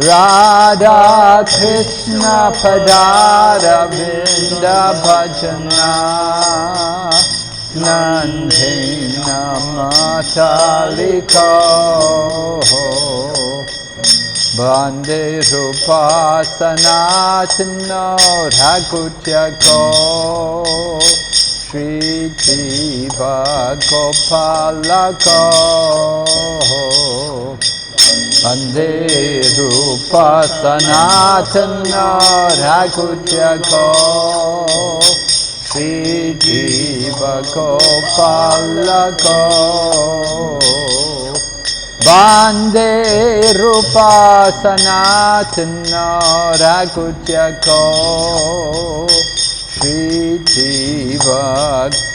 Radha Krishna Padaravinda Bhajana Nandina Mataliko Bande Rupa Sanatana Raghutako Shri Jiva Gopalako Bande Rupa Sanatana Raghutako Shri Jiva Gopalako Bande Rupa Sanatana Raghutako Shri Jiva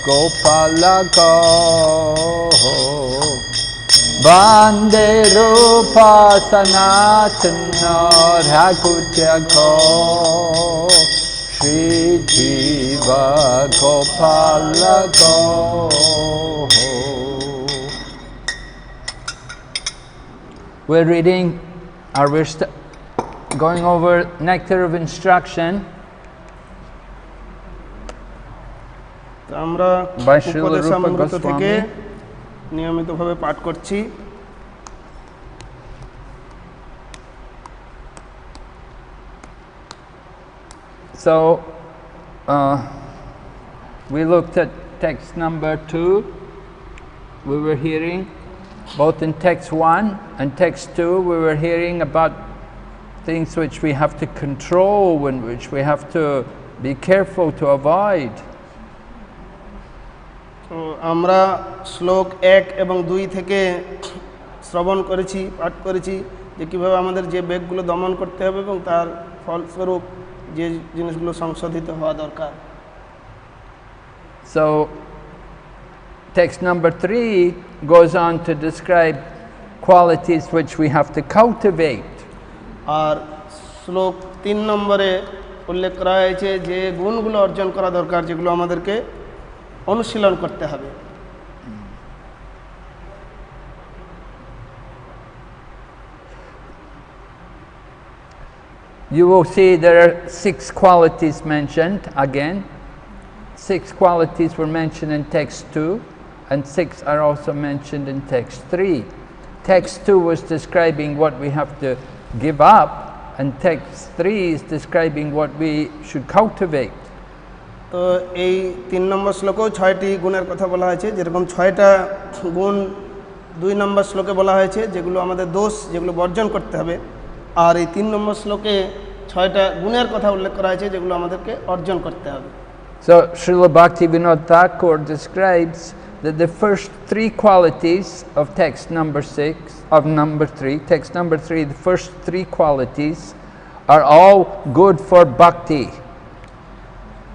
Gopalako Bande Rupa Sanatana Raghutako Shri Jiva Gopalako. We're reading, or we're going over Nectar of Instruction by Srila Rupa Goswami. নিয়মিতভাবে পাঠ করছি। So we looked at text number 2. We were hearing both in text 1 and text 2, we were hearing about things which we have to control and which we have to be careful to avoid. তো আমরা শ্লোক 1 এবং 2 থেকে শ্রবণ করেছি, পাঠ করেছি যে কিভাবে আমাদের যে বেগগুলো দমন করতে হবে এবং তার ফলস্বরূপ যে জিনিসগুলো সংশোধিত হওয়া দরকার। So text number 3 goes on to describe qualities which we have to cultivate. আর শ্লোক 3 নম্বরে উল্লেখ করা হয়েছে যে গুণগুলো অর্জন করা দরকার, যেগুলো আমাদেরকে অনুশীলন করতে হবে। You will see there are 6 qualities mentioned again. 6 qualities were mentioned in text 2 and 6 are also mentioned in text 3. Text 2 was describing what we have to give up and text 3 is describing what we should cultivate. তো এই 3 নম্বর শ্লোকেও 6টি গুণের কথা বলা হয়েছে, যেরকম 6টা গুণ 2 নম্বর শ্লোকে বলা হয়েছে যেগুলো আমাদের দোষ, যেগুলো বর্জন করতে হবে। আর এই 3 নম্বর শ্লোকে 6টা গুণের কথা উল্লেখ করা হয়েছে যেগুলো আমাদেরকে অর্জন করতে হবে। So Srila Bhakti Thakur describes that the first 3 qualities of text number 6, of number 3, text number 3, the first 3 qualities are all good for bhakti.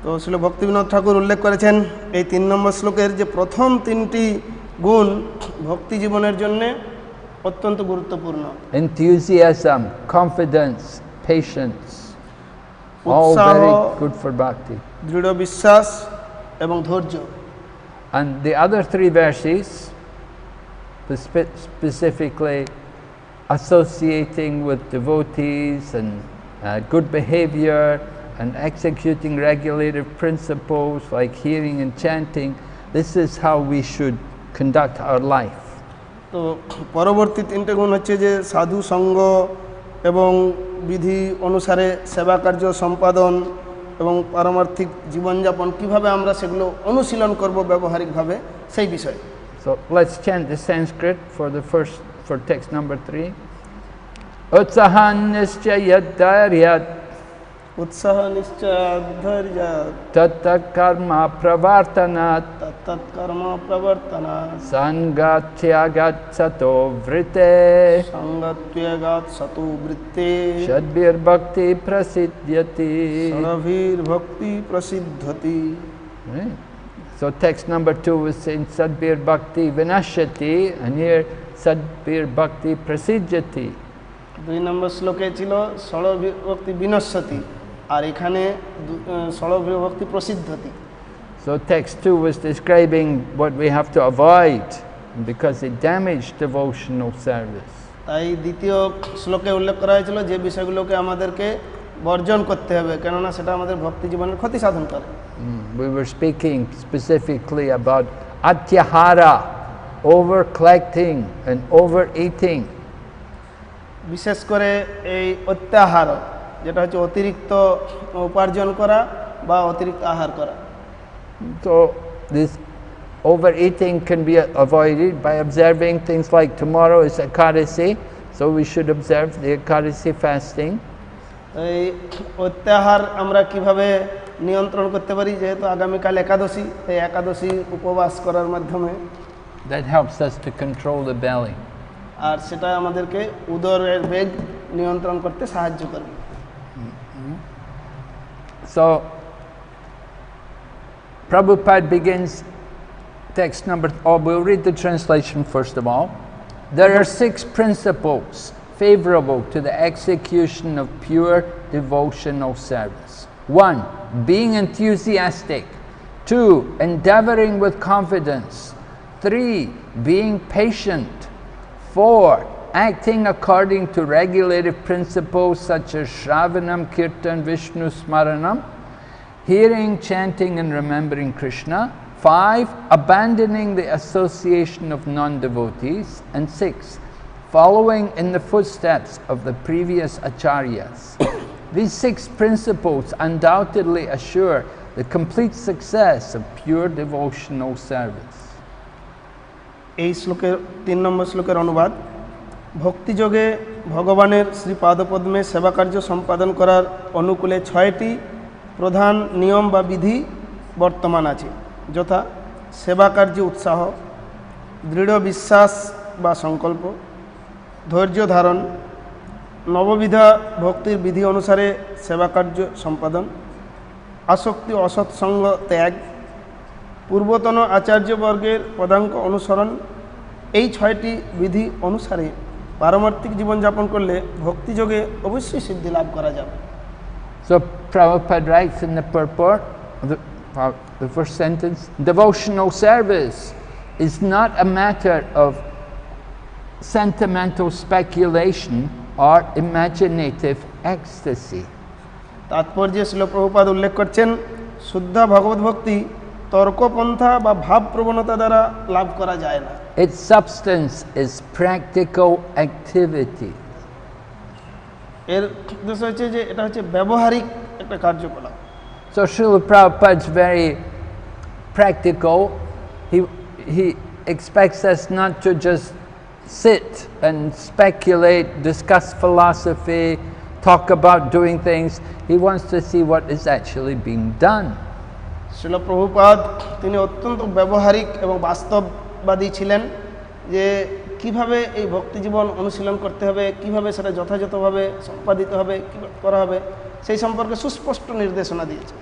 তো শ্রীল ভক্তিবিনোদ ঠাকুর উল্লেখ করেছেন এই 3 নম্বর শ্লোকের যে প্রথম 3টি গুণ ভক্তি জীবনের জন্য অত্যন্ত গুরুত্বপূর্ণ। Enthusiasm, confidence, patience, all very good for bhakti. দৃঢ় বিশ্বাস এবং ধৈর্য। And the other 3 verses, specifically associating with devotees and good behavior and executing regulative principles like hearing and chanting, this is how we should conduct our life. তো পরবর্তী 3টে গুণ হচ্ছে যে সাধু সঙ্গ এবং বিধি অনুসারে সেবা কার্য সম্পাদন এবং পারমার্থিক জীবনযাপন কিভাবে আমরা সেগুলো অনুশীলন করব ব্যবহারিকভাবে সেই বিষয়। So let's chant the Sanskrit for text number 3. Utsahan nischayadaryat उत्साह निश्चय धैर्य tatta karma pravartanat कर्म प्रवर्तनात् sangatyagat sato vrite संगत्यागात् सतो वृत्ते shadbir bhakti prasiddhyati. षडभीर भक्ति प्रसिद्धति. Right. So text number 2 was saying sadbir bhakti vinashyati, and here sadbir bhakti prasiddhyati. 2 নম্বর শ্লোকে ছিল ষড়ভীর ভক্তি বিনশ্যতি, আর এখানে ষড়ভীর ভক্তি প্রসিদ্ধতি। So text 2 was describing what we have to avoid because it damaged devotional service. তাই দ্বিতীয় শ্লোকে উল্লেখ করা হয়েছিল যে বিষয়গুলোকে আমাদেরকে বর্জন করতে হবে, কেননা সেটা আমাদের ভক্তি জীবনের ক্ষতি সাধন করে। We were speaking specifically about atyahara, over collecting and overeating. বিশেষ করে এই অত্যাহার, যেটা হচ্ছে অতিরিক্ত উপার্জন করা বা অতিরিক্ত আহার করা। So this overeating can be avoided by observing things like tomorrow is Ekadasi, so we should observe the Ekadasi fasting. এই অত্যাহার আমরা কিভাবে নিয়ন্ত্রণ করতে পারি, যেহেতু আগামীকাল একাদশী, এই একাদশী উপবাস করার মাধ্যমে That helps us to control the belly. আর সেটা আমাদেরকে উদরের বেগ নিয়ন্ত্রণ করতে সাহায্য করবে। So Prabhupada begins text number, we'll read the translation first of all. There are 6 principles favorable to the execution of pure devotional service. 1. Being enthusiastic. 2. Endeavoring with confidence. 3. Being patient. 4. Acting according to regulative principles such as Shravanam, Kirtan, Vishnu Smaranam, hearing, chanting and remembering Krishna. 5. Abandoning the association of non-devotees. And 6. Following in the footsteps of the previous acharyas. These 6 principles undoubtedly assure the complete success of pure devotional service. এই শ্লোকের 3 নম্বর শ্লোকের অনুবাদ। ভক্তিযোগে ভগবানের শ্রীপাদপদ্মে সেবাকার্য সম্পাদন করার অনুকূলে 6টি প্রধান নিয়ম বা বিধি বর্তমান আছে, যথা সেবাকার্যে উৎসাহ, দৃঢ় বিশ্বাস বা সংকল্প, ধৈর্য ধারণ, নববিধা ভক্তির বিধি অনুসারে সেবাকার্য সম্পাদন, আসক্তি অসৎসঙ্গ ত্যাগ, পূর্বতন আচার্যবর্গের পদাঙ্ক অনুসরণ। এই 6টি বিধি অনুসারে পারমার্থিক জীবনযাপন করলে ভক্তিযোগে অবশ্যই সিদ্ধি লাভ করা যাবে। So Prabhupada writes in the purport, the first sentence, devotional service is not a matter of sentimental speculation or imaginative ecstasy. তাৎপর্যে Srila Prabhupada উল্লেখ করছেন, শুদ্ধ ভগবত ভক্তি তর্কপন্থা বা ভাব প্রবণতা দ্বারা লাভ করা যায় না। Its substance is practical activity. এর উদ্দেশ্য হচ্ছে যে এটা হচ্ছে ব্যবহারিক একটা কার্যকলাপ। So Srila Prabhupada is very practical. He expects us not to just sit and speculate, discuss philosophy, talk about doing things. He wants to see what is actually being done. Srila Prabhupada তিনি অত্যন্ত ব্যবহারিক এবং বাস্তববাদী ছিলেন, যে কিভাবে এই ভক্তি জীবন অনুশীলন করতে হবে, কিভাবে সেটা যথাযথভাবে সম্পাদিত হবে, কীভাবে করা হবে, সেই সম্পর্কে সুস্পষ্ট নির্দেশনা দিয়েছে।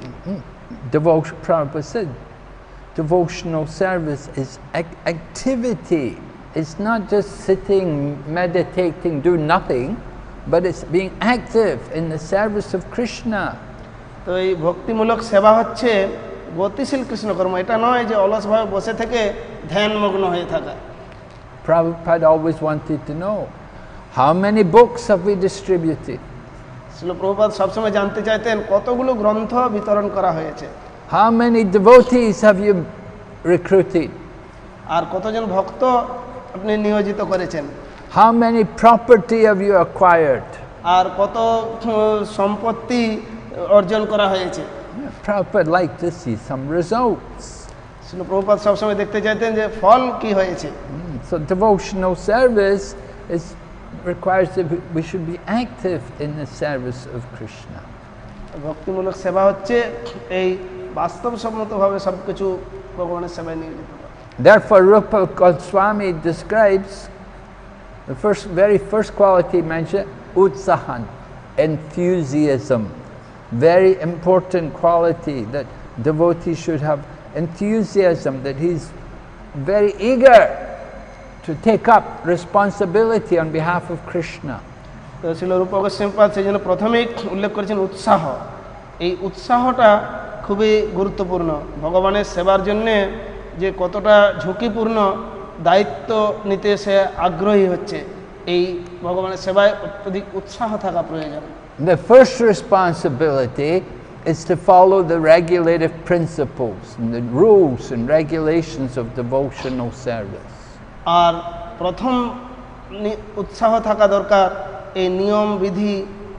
Prabhupada said, devotional service is activity. It's not just sitting, meditating, do nothing, but it's being active in the service of Krishna. তো এই ভক্তিমূলক সেবা হচ্ছে গতিশীল কৃষ্ণকর্ম, এটা নয় যে অলসভাবে বসে থেকে ধ্যানমগ্ন হয়ে থাকা। Prabhupada always wanted to know, how many books have we distributed? Srila Prabhupada সবসময় জানতে চাইতেন কতগুলো গ্রন্থ বিতরণ করা হয়েছে। How many devotees have you recruited? আর কতজন ভক্ত আপনি নিয়োজিত করেছেন। How many property have you acquired? আর কত সম্পত্তি অর্জন করা হয়েছে। Prabhupada liked to see some results. Srila Prabhupada সবসময় দেখতে চাইতেন যে ফল কি হয়েছে। So devotional service requires that we should be active in the service of Krishna. ভক্তিমূলক সেবা হচ্ছে এই বাস্তবসম্মতভাবে সবকিছু ভগবানের সেবায় নিয়োজিত করা। Therefore Rupa Goswami describes the very first quality mentioned, utsahan, enthusiasm. Very important quality, that devotee should have enthusiasm, that he's very eager to take up responsibility on behalf of Krishna. তো শ্রীল রূপ গোস্বামীপাদ সেই জন্য প্রথমেই উল্লেখ করেছেন উৎসাহ। এই উৎসাহটা খুবই গুরুত্বপূর্ণ, ভগবানের সেবার জন্যে যে কতটা ঝুঁকিপূর্ণ দায়িত্ব নিতে সে আগ্রহী হচ্ছে, এই ভগবানের সেবায় অত্যধিক উৎসাহ থাকা প্রয়োজন। The first responsibility is to follow the regulative principles and the rules and regulations of devotional service. আর প্রথম উৎসাহ থাকা দরকার এই নিয়ম বিধি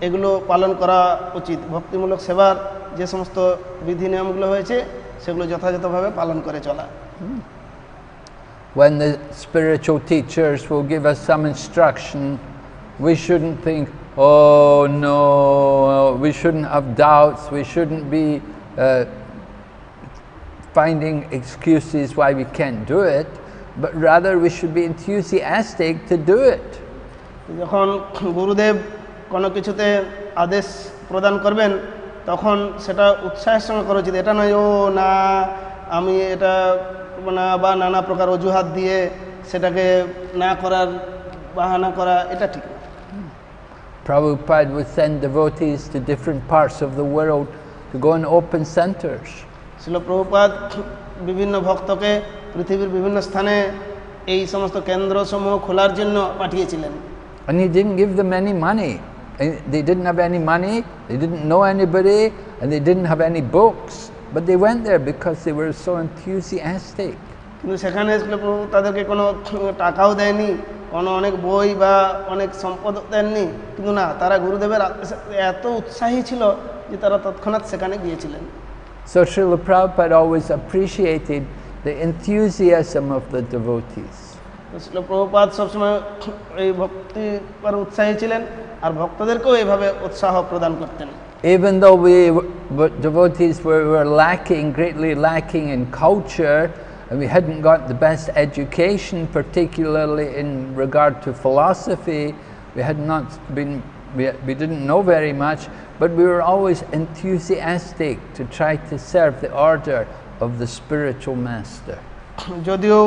এগুলো পালন করা উচিত। ভক্তিমূলক সেবার যে সমস্ত বিধি নিয়মগুলো হয়েছে সেগুলো যথাযথভাবে পালন করে চলা। When the spiritual teachers will give us some instruction, we shouldn't think, oh no, we shouldn't have doubts, we shouldn't be finding excuses why we can't do it, but rather we should be enthusiastic to do it. যখন গুরুদেব কোনো কিছুতে আদেশ প্রদান করবেন তখন সেটা উৎসাহের সঙ্গে করা উচিত। এটা নয় ও না আমি এটা না বা নানা প্রকার অজুহাত দিয়ে সেটাকে না করার বাহানা করা, এটা ঠিক না। Prabhupada would send devotees to different parts of the world to go and open centers. শিল প্রভুপাদ বিভিন্ন ভক্তকে পৃথিবীর বিভিন্ন স্থানে এই সমস্ত কেন্দ্রসমূহ খোলার জন্য পাঠিয়েছিলেন। And he didn't give them any money. They didn't have any money, they didn't know anybody, and they didn't have any books. But they went there because they were so enthusiastic. কিন্তু সেখানে প্রভু তাদেরকে কোনো টাকাও দেয়নি, কোনো অনেক বই বা অনেক সম্পদ দেননি, কিন্তু না তারা গুরুদেবের এত উৎসাহী ছিল যে তারা তৎক্ষণাৎ সেখানে গিয়েছিলেন। So Srila Prabhupada always appreciated the enthusiasm of the devotees. শিল প্রভুপাদ সবসময় এই ভক্তি আর উৎসাহী ছিলেন আর ভক্তদেরকেও এইভাবে উৎসাহ প্রদান করতেন। Even though devotees were lacking, greatly lacking in culture, and we hadn't got the best education, particularly in regard to philosophy, we had not been, we didn't know very much, but we were always enthusiastic to try to serve the order of the spiritual master. যদিও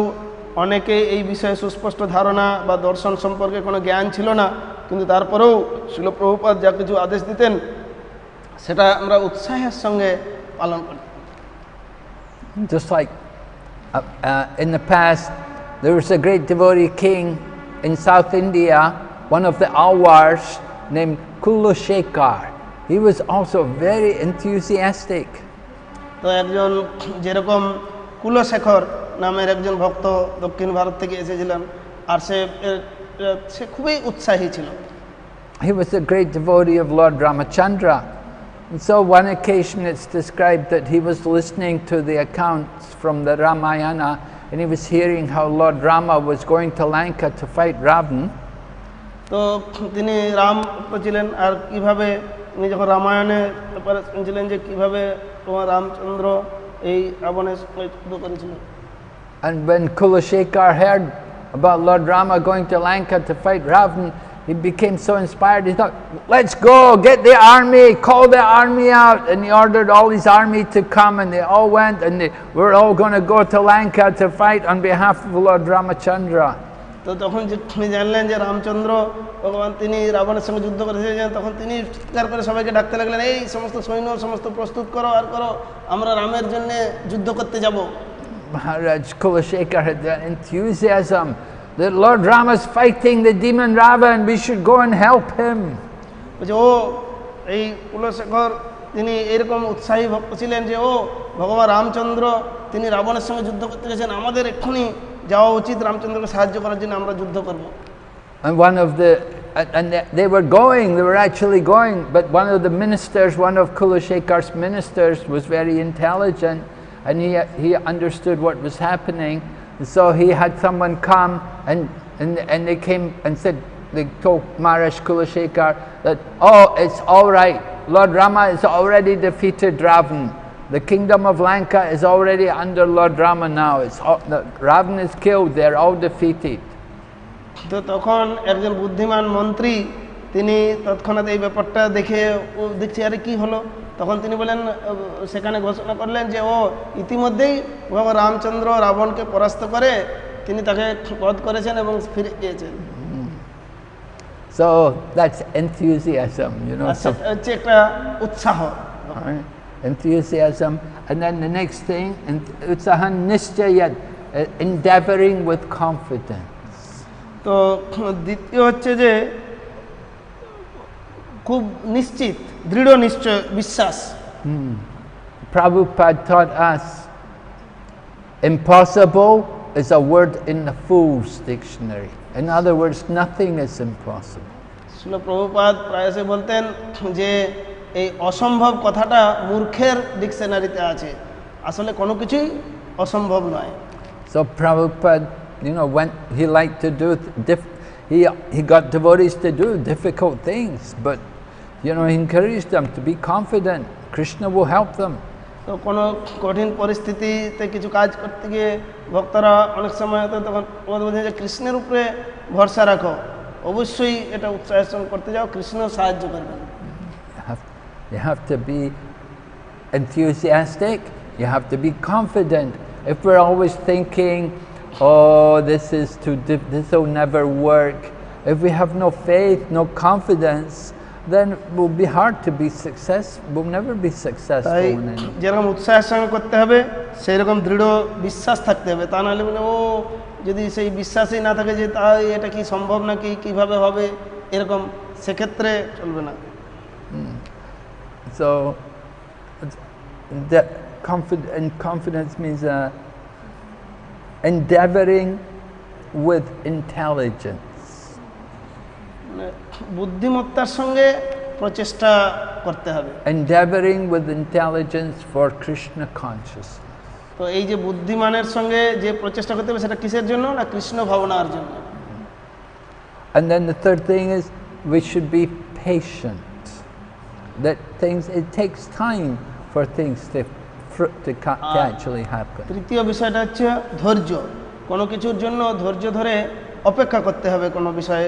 অনেকে এই বিষয়ে সুস্পষ্ট ধারণা বা দর্শন সম্পর্কে কোনো জ্ঞান ছিল না, কিন্তু তারপরেও শিল প্রভুপাদ যা কিছু আদেশ দিতেন সেটা আমরা উৎসাহের সঙ্গে পালন করতাম। Just like in the past, there was a great devotee king in South India, one of the Alwars, named Kulashekar. He was also very enthusiastic. তো একজন যেরকম কুলশেখর নামের একজন ভক্ত দক্ষিণ ভারত থেকে এসেছিলেন আর সে খুবই উৎসাহী ছিল। He was a great devotee of Lord Ramachandra. And so one occasion it's described that he was listening to the accounts from the Ramayana and he was hearing how Lord Rama was going to Lanka to fight Ravan. তো তিনি রাম ছিলেন আর কিভাবে উনি যখন রামায়ণে শুনছিলেন যে কিভাবে তোমার রামচন্দ্র এই রাবণের যুদ্ধ করেছিল। And when Kulashekar heard about Lord Rama going to Lanka to fight Ravan, he became so inspired, he thought, let's go, get the army, call the army out. And he ordered all his army to come and they all went and we're all going to go to Lanka to fight on behalf of Lord Ramachandra. তো তখন তিনি জানলেন যে রামচন্দ্র ভগবান তিনি রাবণের সঙ্গে যুদ্ধ করেছিলেন, তখন তিনি চিৎকার করে সবাইকে ডাকতে লাগলেন, এই সমস্ত সৈন্য সমস্ত প্রস্তুত করো আর করো, আমরা রামের জন্য যুদ্ধ করতে যাব। Maharaj Kulashekar had that enthusiasm that Lord Rama's fighting the demon Ravan, we should go and help him. ও এই কুলশেখর তিনি এরকম উৎসাহী ভক্ত ছিলেন যে ও ভগবান রামচন্দ্র তিনি রাবণের সঙ্গে যুদ্ধ করতে গেছেন, আমাদের এক্ষুনি যাওয়া উচিত রামচন্দ্রকে সাহায্য করার জন্য, আমরা যুদ্ধ করব। And they were going, they were actually going, but one of the ministers, one of Kulashekar's ministers was very intelligent and he understood what was happening. So he had someone come and they came and said, they told Maharaj Kulashekar that, oh, it's all right, Lord Rama has already defeated Ravan. The kingdom of Lanka is already under Lord Rama now. Ravan is killed, they're all defeated. তো তখন একজন বুদ্ধিমান মন্ত্রী তিনি তৎক্ষণাৎ এই ব্যাপারটা দেখছি আরে কি হলো, তখন তিনি বলেন সেখানে ঘোষণা করলেন যে ও ইতিমধ্যেই ভগবান রামচন্দ্র রাবণকে পরাস্ত করে তিনি তাকে বধ করেছেন এবং ফিরে গিয়েছেন। So that's enthusiasm, you know. হচ্ছে একটা উৎসাহ, enthusiasm. And then the next thing, utsahan nischayat, endeavoring with confidence. তো দ্বিতীয় হচ্ছে যে খুব নিশ্চিত, দৃঢ় নিশ্চয় বিশ্বাস। Prabhupada taught us, impossible is a word in the Fool's Dictionary. In other words, nothing is impossible. Srila Prabhupada প্রায়শই বলতেন যে এই অসম্ভব কথাটা মূর্খের ডিকশনারিতে আছে, আসলে কোনো কিছুই অসম্ভব নয়। So Prabhupada, when he liked to do, he got devotees to do difficult things, but he encouraged them to be confident. Krishna will help them. তো কোনো কঠিন পরিস্থিতিতে কিছু কাজ করতে গিয়ে ভক্তরা অনেক সময় তখন বলছেন যে কৃষ্ণের উপরে ভরসা রাখো, অবশ্যই এটা উৎসাহের সঙ্গে করতে যাও, কৃষ্ণ সাহায্য করবেন। You have to be enthusiastic, you have to be confident. If we're always thinking, oh, this will never work, if we have no faith, no confidence, then it will be hard to be successful. We'll never be successful in anything. যেরকম উৎসাহের সঙ্গে করতে হবে, সেই রকম দৃঢ় বিশ্বাস থাকতে হবে। তা নাহলে যদি সেই বিশ্বাসই না থাকে যে তাই এটা কি সম্ভব নাকি, কিভাবে হবে, এরকম সেক্ষেত্রে চলবে না। So that confidence means endeavoring with intelligence. বুদ্ধিমত্তার সঙ্গে প্রচেষ্টা করতে হবে। Endeavoring with intelligence for Krishna consciousness. তো এই যে বুদ্ধিমানের সঙ্গে যে প্রচেষ্টা করতে হবে, সেটা কিসের জন্য? না কৃষ্ণ ভাবনার জন্য। And then the third thing is we should be patient. That it takes time for things to actually happen. তৃতীয় বিষয়টা হচ্ছে ধৈর্য। কোনো কিছুর জন্য ধৈর্য ধরে অপেক্ষা করতে হবে কোনো বিষয়ে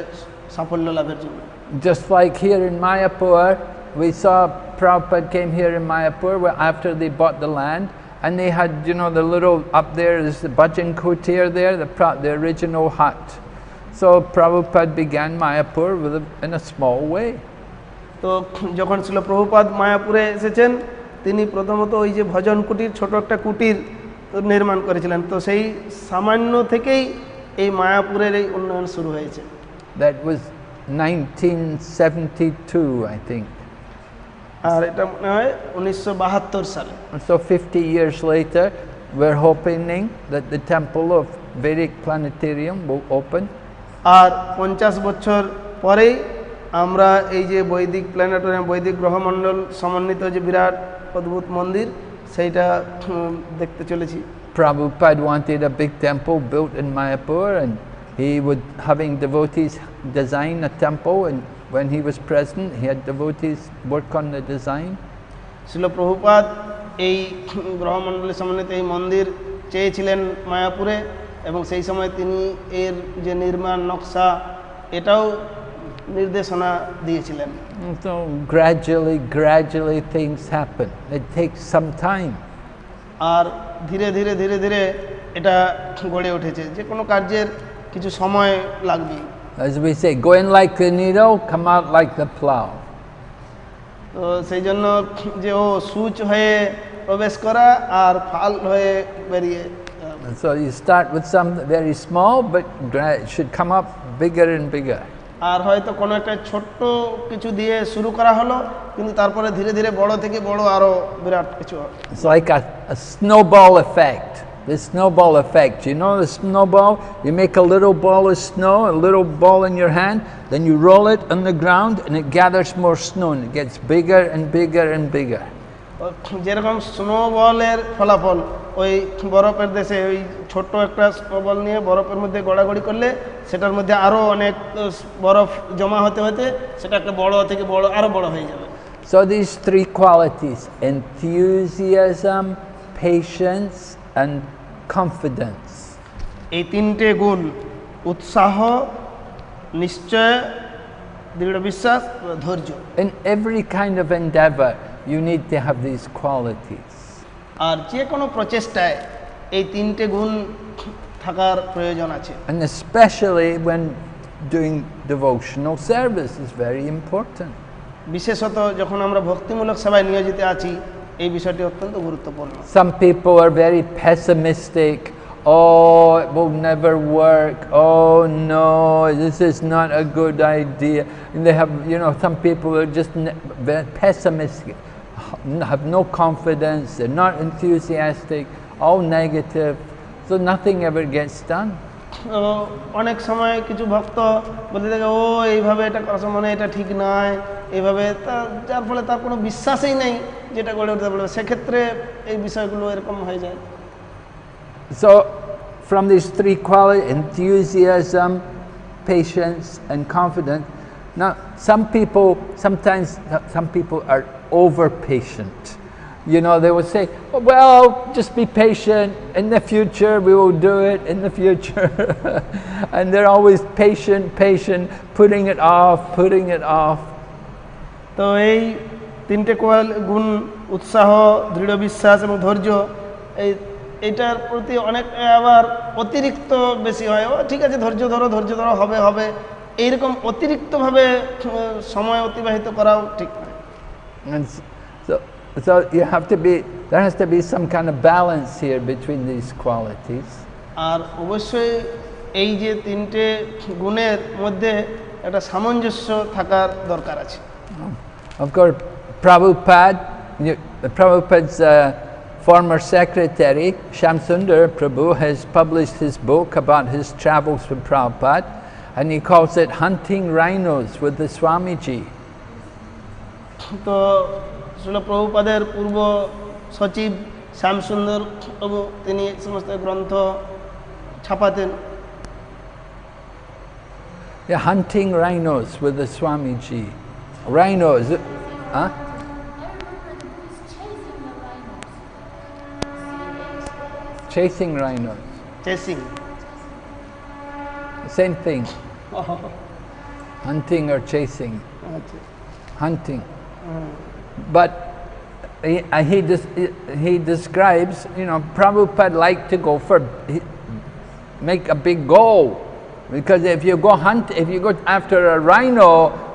সাফল্য লাভের জন্য। Just like here in Mayapur, we saw Prabhupada came here in Mayapur after they bought the land, and they had, the little up there is the Bhajan Kutir there, the original hut. So Prabhupada began Mayapur in a small way. তো যখন ছিল প্রভুপাদ মায়াপুরে এসেছেন, তিনি প্রথমত ওই যে ভজন কুটির, ছোট একটা কুটির নির্মাণ করেছিলেন। তো সেই সামান্য থেকেই এই মায়াপুরের এই উন্নয়ন শুরু হয়েছে। That was 1972, I think. আর এটা মনে হয় 1972 সালে। So 50 years later, we're hoping that the temple of Vedic Planetarium will open. আর 50 বছর পরেই আমরা এই যে বৈদিক প্ল্যানেটোরিয়াম, বৈদিক গ্রহমণ্ডল সমন্বিত যে বিরাট অদ্ভুত মন্দির, সেইটা দেখতে চলেছি। Prabhupada wanted a big temple built in Mayapur, and he would having devotees design a temple, and when he was present, he had devotees work on the design. Srila Prabhupada এই গ্রহমণ্ডলের সমন্বিত এই মন্দির চেয়েছিলেন মায়াপুরে, এবং সেই সময় তিনি এর যে নির্মাণ নকশা এটাও নির্দেশনা দিয়েছিলেন। So gradually things happen. It takes some time. আর ধীরে ধীরে এটা গড়ে উঠেছে। যে কোনো কার্যের কিছু সময় লাগবে। As we say, go in like the needle, come out like the plow. তো সেই জন্য যে সূচ হয়ে প্রবেশ করা আর ফাল হয়ে বেরিয়ে। So you start with something very small, but it should come up bigger and bigger. আর হয়তো কোনো একটা ছোট্ট কিছু দিয়ে শুরু করা হলো, কিন্তু তারপরে ধীরে ধীরে বড় থেকে বড় আরো বিরাট কিছু। It's like a snowball effect. The snowball effect. You know the snowball? You make a little ball of snow, a little ball in your hand, then you roll it on the ground and it gathers more snow and it gets bigger and bigger and bigger. যেরকম স্নোবলের ফলাফল, ওই বরফের দেশে ওই ছোট্ট একটা snowball নিয়ে বরফের মধ্যে গড়াগড়ি করলে সেটার মধ্যে আরো অনেক বরফ জমা হতে হতে সেটা একটা বড় থেকে বড় আরো বড় হয়ে যাবে। So these three qualities, enthusiasm, patience and confidence. এই তিনটে গুণ, উৎসাহ, নিশ্চয়, দৃঢ় বিশ্বাস, ধৈর্য। In every kind of endeavor, you need to have these qualities. আর যে কোনো প্রচেষ্টায় এই তিনটে গুণ থাকার প্রয়োজন আছে। And especially when doing devotional service is very important. বিশেষত যখন আমরা ভক্তিমূলক সেবায় নিয়োজিত আছি, এই বিষয়টি অত্যন্ত গুরুত্বপূর্ণ। Some people are very pessimistic. oh, it will never work, oh no, this is not a good idea. And they have, some people are just very pessimistic, have no confidence, they're not enthusiastic, all negative, so nothing ever gets done. অনেক সময় কিছু ভক্ত বলতে থাকে ও এইভাবে এটা করা মানে এটা ঠিক নয় এইভাবে যার ফলে তার কোনো বিশ্বাসই নেই যেটা গড়ে উঠতে পারবে সেক্ষেত্রে এই বিষয়গুলো এরকম হয়ে যায় So from these three qualities, enthusiasm, patience and confidence, now sometimes some people are over patient. They will say, oh, well, just be patient, in the future we will do it, in the future. And they're always patient, putting it off. তো এই তিনটে গুণ উৎসাহ দৃঢ় বিশ্বাস এবং ধৈর্য এটার প্রতি অনেক আবার অতিরিক্ত বেশি হয় ঠিক আছে ধৈর্য ধরো হবে এইরকম অতিরিক্তভাবে সময় অতিবাহিত করাও ঠিক নয় So there has to be some kind of balance here between these qualities. আর অবশ্যই এই যে তিনটে গুণের মধ্যে একটা সামঞ্জস্য থাকার দরকার আছে Of course, Prabhupada's former secretary, Shamsundar Prabhu, has published his book about his travels with Prabhupada, and he calls it Hunting Rhinos with the Swamiji. তো শ্রীল প্রভুপাদের পূর্ব সচিব শ্যামসুন্দর প্রভু তিনি সমস্ত গ্রন্থ ছাপাতেন Hunting Rhinos with the Swamiji. Rhinos, huh? Chasing rhinos. Chasing. Same thing. Hunting or chasing. Hunting. But he describes, Prabhupada liked to go make a big goal. Because if you go after a rhino,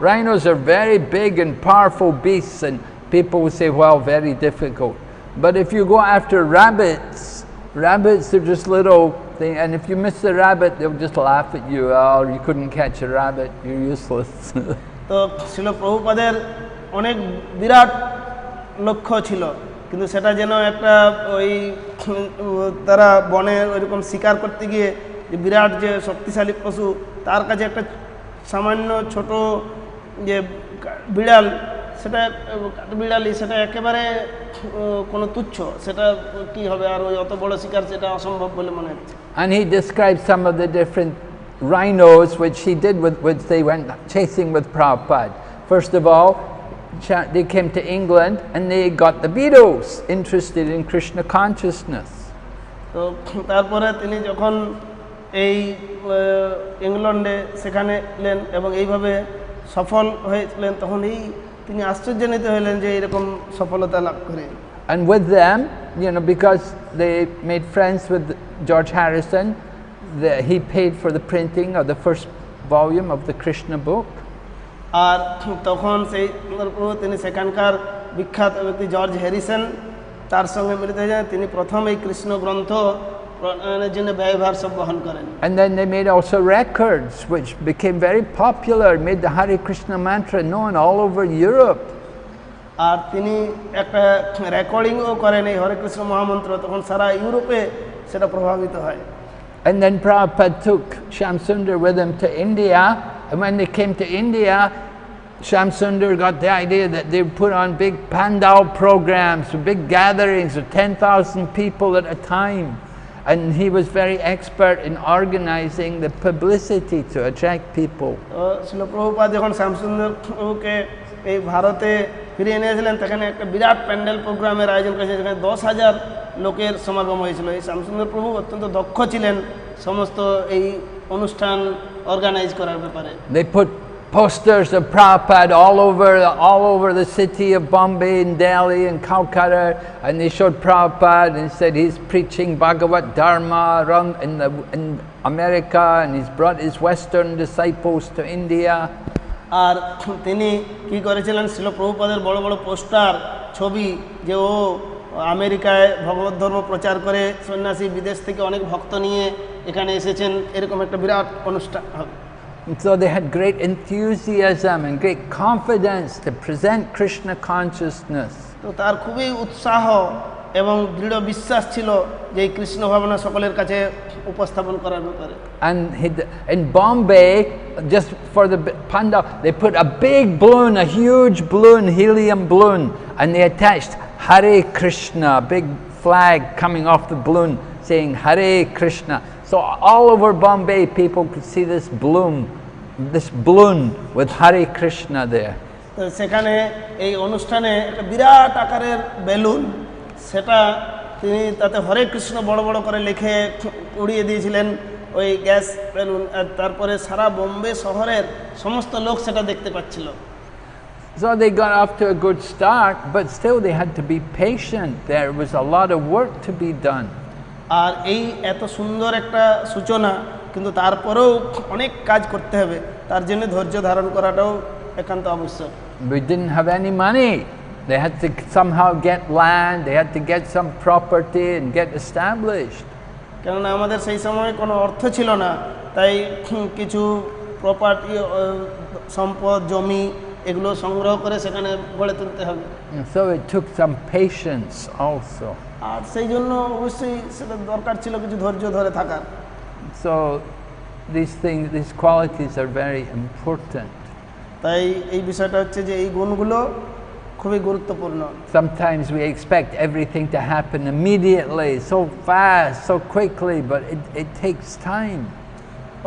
rhinos are very big and powerful beasts, and people will say, well, very difficult. But if you go after rabbits are just little thing, and if you miss the rabbit, they'll just laugh at you. Oh, you couldn't catch a rabbit, you're useless. তো ছিল প্রভুপাদের অনেক বিরাট লক্ষ্য ছিল কিন্তু সেটা যেন একটা ওই তারা বনে ওইরকম শিকার করতে গিয়ে যে বিরাট যে শক্তিশালী পশু তার কাছে একটা সামান্য ছোট যে বিড়াল সেটা বিড়ালি সেটা একেবারে কোনো তুচ্ছ সেটা কি হবে আর ওই অত বড় শিকার সেটা অসম্ভব বলে মনে হচ্ছে And he describes some of the different rhinos which he did which they went chasing with Prabhupada. First of all, they came to England and they got the Beatles interested in Krishna consciousness. তো তারপরে তিনি যখন এই ইংল্যান্ডে সেখানে এলেন এবং এইভাবে সফল হয়েছিলেন তখন তিনি আশ্চর্যান্বিত হলেন যে এরকম সফলতা লাভ করে And with them, because they made friends with George Harrison, he paid for the printing of the first volume of the Krishna book. আর তখন সেই তিনি সেখানকার বিখ্যাত ব্যক্তি জর্জ হ্যারিসন তার সঙ্গে মিলিত হয়ে যান তিনি প্রথম এই কৃষ্ণ গ্রন্থ প্রণয়নের জন্য ব্যয়ভার সব বহন করেন And then they made also records which became very popular, made the Hare Krishna mantra known all over Europe. আর তিনি একটা রেকর্ডিংও করেন এই হরে কৃষ্ণ মহামন্ত্র তখন সারা ইউরোপে সেটা প্রভাবিত হয় And then Prabhupada took Shamsundar with him to India, and when they came to India, Shamsundar got the idea that they put on big pandal programs, big gatherings of 10,000 people at a time. And he was very expert in organizing the publicity to attract people. Srila Prabhupada যখন শ্যামসুন্দরকে এই ভারতে ফিরিয়ে এনেছিলেন তখন একটা বিরাট প্যান্ডেল প্রোগ্রামের আয়োজন করেছিলেন যেখানে 10,000 লোকের সমাগম হয়েছিল এই শ্যামসুন্দর প্রভু অত্যন্ত দক্ষ ছিলেন সমস্ত এই অনুষ্ঠান অর্গানাইজ করার ব্যাপারে They put posters of Prabhupada all over the city of Bombay and Delhi and Calcutta, and they showed Prabhupada and said he's preaching Bhagavad Dharma around in America, and he's brought his Western disciples to India. আর তিনি কি করেছিলেন ছিল প্রভুপাদের বড় বড় poster ছবি যে ও আমেরিকায় ভগবত ধর্ম প্রচার করে সন্ন্যাসী বিদেশ থেকে অনেক ভক্ত নিয়ে এখানে এসেছেন, এরকম একটা বিরাট অনুষ্ঠান হবে। So they had great enthusiasm and great confidence to present Krishna consciousness. তো তার খুবই উৎসাহ এবং দৃঢ় বিশ্বাস ছিল যে এই কৃষ্ণ ভাবনা সকলের কাছে উপস্থাপন করার ব্যাপারে। And in Bombay, just for the pandal, they put a big balloon, a huge balloon, helium balloon, and they attached Hare Krishna, a big flag coming off the balloon saying Hare Krishna. So all over Bombay, people could see this balloon with Hare Krishna there. তো সেখানে এই অনুষ্ঠানে একটা বিরাট আকারের balloon, সেটা তিনি তাতে হরে কৃষ্ণ বড় বড় করে লিখে উড়িয়ে দিয়েছিলেন ওই গ্যাস বেলুন, আর তারপরে সারা বোম্বে শহরের সমস্ত লোক সেটা দেখতে পাচ্ছিল। So they got off to a good start, but still they had to be patient. There was a lot of work to be done. আর এই এত সুন্দর একটা সূচনা, কিন্তু তারপরেও অনেক কাজ করতে হবে, তার জন্য ধৈর্য ধারণ করাটাও একান্ত আবশ্যক। We didn't have any money. They had to somehow get land, they had to get some property and get established. কেননা আমাদের সেই সময় কোনো অর্থ ছিল না, তাই কিছু প্রপার্টি, সম্পদ, জমি এগুলো সংগ্রহ করে সেখানে গড়ে তুলতে হবে। So it took some patience also. আর সেই জন্য অবশ্যই সেটা দরকার ছিল কিছু ধৈর্য ধরে থাকার। So these qualities are very important. তাই এই বিষয়টা হচ্ছে যে এই গুণগুলো খুবই গুরুত্বপূর্ণ। Sometimes we expect everything to happen immediately, so fast, so quickly, but it takes time.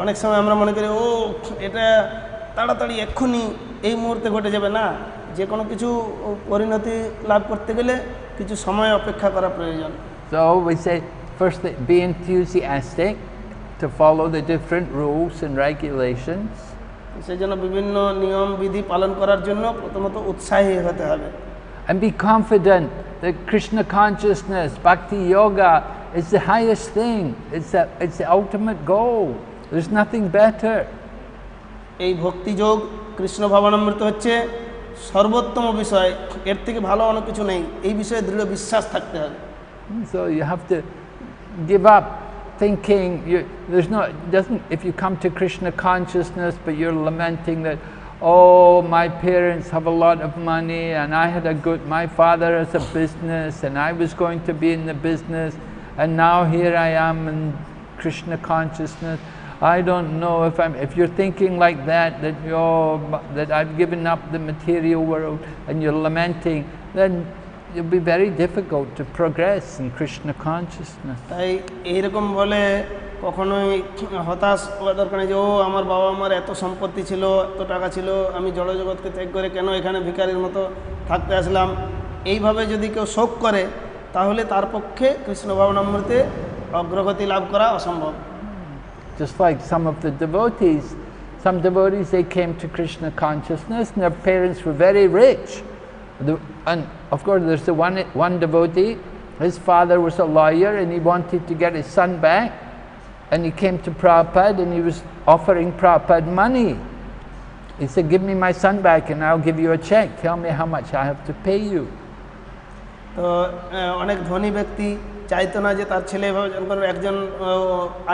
অনেক সময় আমরা মনে করি ও এটা তাড়াতাড়ি এক্ষুনি এই মুহূর্তে ঘটে যাবে, না, যে কোনো কিছু পরিণতি লাভ করতে গেলে কিছু সময় অপেক্ষা করা প্রয়োজন। So we say first be enthusiastic to follow the different rules and regulations. সেই জন্য বিভিন্ন নিয়ম বিধি পালন করার জন্য প্রথমত উৎসাহী হতে হবে। And be confident that Krishna consciousness, Bhakti yoga is the highest thing. It's the ultimate goal. There's nothing better. এই ভক্তি যোগ, কৃষ্ণ ভাবনামৃত হচ্ছে সর্বোত্তম বিষয়, এর থেকে ভালো অনেক কিছু নেই, এই বিষয়ে দৃঢ় বিশ্বাস থাকতে হবে। So you have to give up thinking if you come to Krishna consciousness but you're lamenting that, oh, my parents have a lot of money and my father has a business and I was going to be in the business and now here I am in Krishna consciousness. I don't know if you're thinking like that I've given up the material world and you're lamenting, then it'll be very difficult to progress in Krishna consciousness. তাই এইরকম বলে কখনোই হতাশ হওয়া দরকার নেই যে ও আমার বাবা আমার এত সম্পত্তি ছিল, এত টাকা ছিল, আমি জড়জগৎকে ত্যাগ করে কেন এখানে ভিখারির মতো থাকতে আসলাম, এইভাবে যদি কেউ শোক করে তাহলে তার পক্ষে কৃষ্ণ ভাবনামৃতে অগ্রগতি লাভ করা অসম্ভব। Just like some devotees, they came to Krishna consciousness and their parents were very rich. And of course there's the one devotee, his father was a lawyer and he wanted to get his son back, and he came to Prabhupada and he was offering Prabhupada money. He said, give me my son back and I'll give you a check, tell me how much I have to pay you. তো অনেক ধনী ব্যক্তি চাইতো না যে তার ছেলে একজন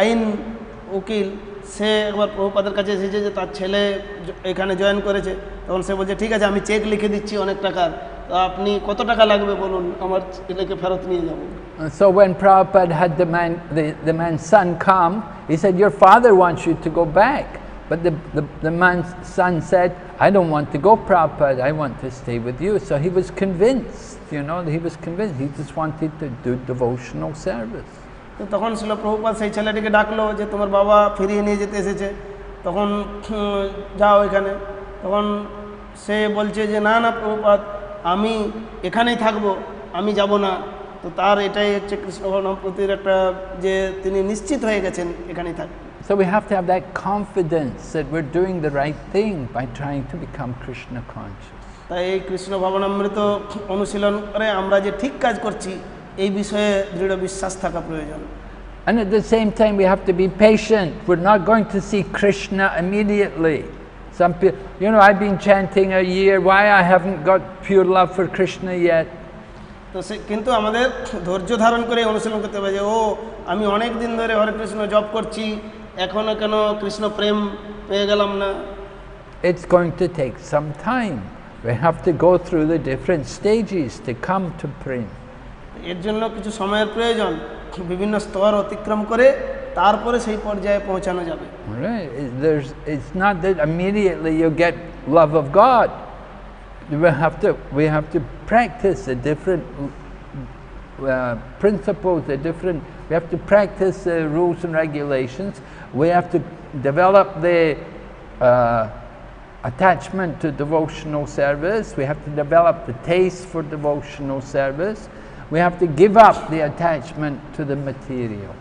আইন উকিল, সে একবার প্রভুপাদের কাছে এসেছে যে তার ছেলে এখানে জয়েন করেছে, তখন সে বলছে ঠিক আছে আমি চেক লিখে দিচ্ছি অনেক টাকার, তো আপনি কত টাকা লাগবে বলুন, আমার ছেলেকে ফেরত নিয়ে যাব। So when Prabhupada had the man's son come, he said, your father wants you to go back. But the man's son said, I don't want to go, Prabhupada, I want to stay with you. So he was convinced, he just wanted to do devotional service. তো তখন ছিল প্রভুপাদ সেই ছেলেটিকে ডাকলো যে তোমার বাবা ফিরিয়ে নিয়ে যেতে এসেছে, তখন যাও এখানে। তখন সে বলছে যে না না প্রভুপাদ, আমি এখানেই থাকবো, আমি যাব না। তো তার এটাই হচ্ছে কৃষ্ণ ভাবনামৃতের একটা যে তিনি নিশ্চিত হয়ে গেছেন এখানেই থাকবেন। So we have to have that confidence that we're doing the right thing by trying to become Krishna conscious. তাই এই কৃষ্ণ ভাবনামৃত অনুশীলন করে আমরা যে ঠিক কাজ করছি এই বিষয়ে দৃঢ় বিশ্বাস থাকা প্রয়োজন। And at the same time we have to be patient. We're not going to see Krishna immediately. Some people, I've been chanting a year, why I haven't got pure love for Krishna yet? তো সে কিন্তু আমাদের ধৈর্য ধারণ করে অনুশীলন করতে হবে যে ও আমি অনেক দিন ধরে হরে কৃষ্ণ জপ করছি, এখনও কেন কৃষ্ণ প্রেম পেয়ে গেলাম না। It's going to take some time. We have to go through the different stages to come to prem. এর জন্য কিছু সময়ের প্রয়োজন, বিভিন্ন স্তর অতিক্রম করে তারপরে সেই পর্যায়ে পৌঁছানো যাবে। Right? It's not that immediately you get love of God. We have to practice the different principles, we have to practice the rules and regulations. We have to develop the attachment to devotional service. We have to develop the taste for devotional service. We have to give up the attachment to the material.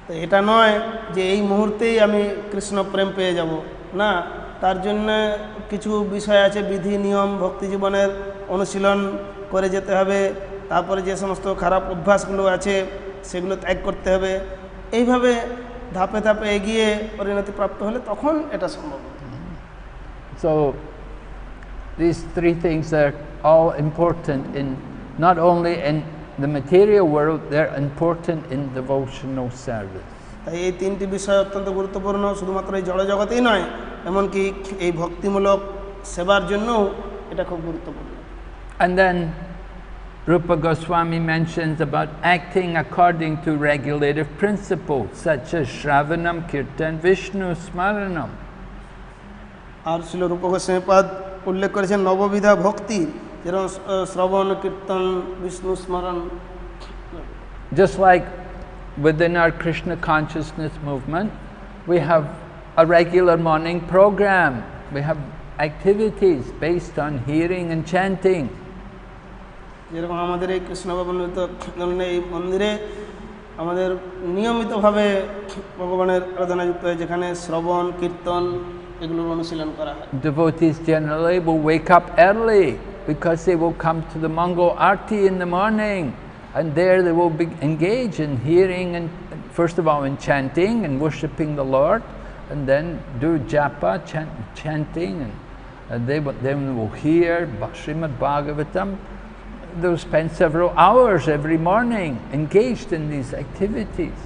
তো এটা নয় যে এই মুহূর্তেই আমি কৃষ্ণ প্রেম পেয়ে যাব, না, তার জন্য কিছু বিষয় আছে, বিধি নিয়ম ভক্তি জীবনের অনুশীলন করে যেতে হবে, তারপরে যে সমস্ত খারাপ অভ্যাসগুলো আছে সেগুলো ত্যাগ করতে হবে। এইভাবে ধাপে ধাপে এগিয়ে পরিণতি প্রাপ্ত হলে তখন এটা সম্ভব। So these three things are all important in not only in the material world, they're important in devotional service. তাই এই তিনটি বিষয় অত্যন্ত গুরুত্বপূর্ণ, শুধুমাত্র এই জড় জগতেই নয়, এমনকি এই ভক্তিমূলক সেবার জন্যও এটা খুব গুরুত্বপূর্ণ। And then Rupa Goswami mentions about acting according to regulative principles such as Shravanam, Kirtan, Vishnu, Smaranam. আর শ্রীল রূপ গোস্বামী পাদ উল্লেখ করেছেন নববিধা ভক্তি, যেরকম শ্রবণ, কীর্তন, বিষ্ণু স্মরণ। Just like within our Krishna consciousness movement, we have a regular morning program. We have activities based on hearing and chanting. যেরকম আমাদের এই কৃষ্ণ ভবনিত এই মন্দিরে আমাদের নিয়মিতভাবে ভগবানের আরাধনা যুক্ত হয়, যেখানে শ্রবণ, কীর্তন এগুলোর অনুশীলন করা হয়। Devotees generally will wake up early because they will come to the Mongol Arti in the morning, and there they will be engaged in hearing and first of all in chanting and worshipping the Lord, and then do japa, chanting, and then they will hear Srimad Bhagavatam. They will spend several hours every morning engaged in these activities.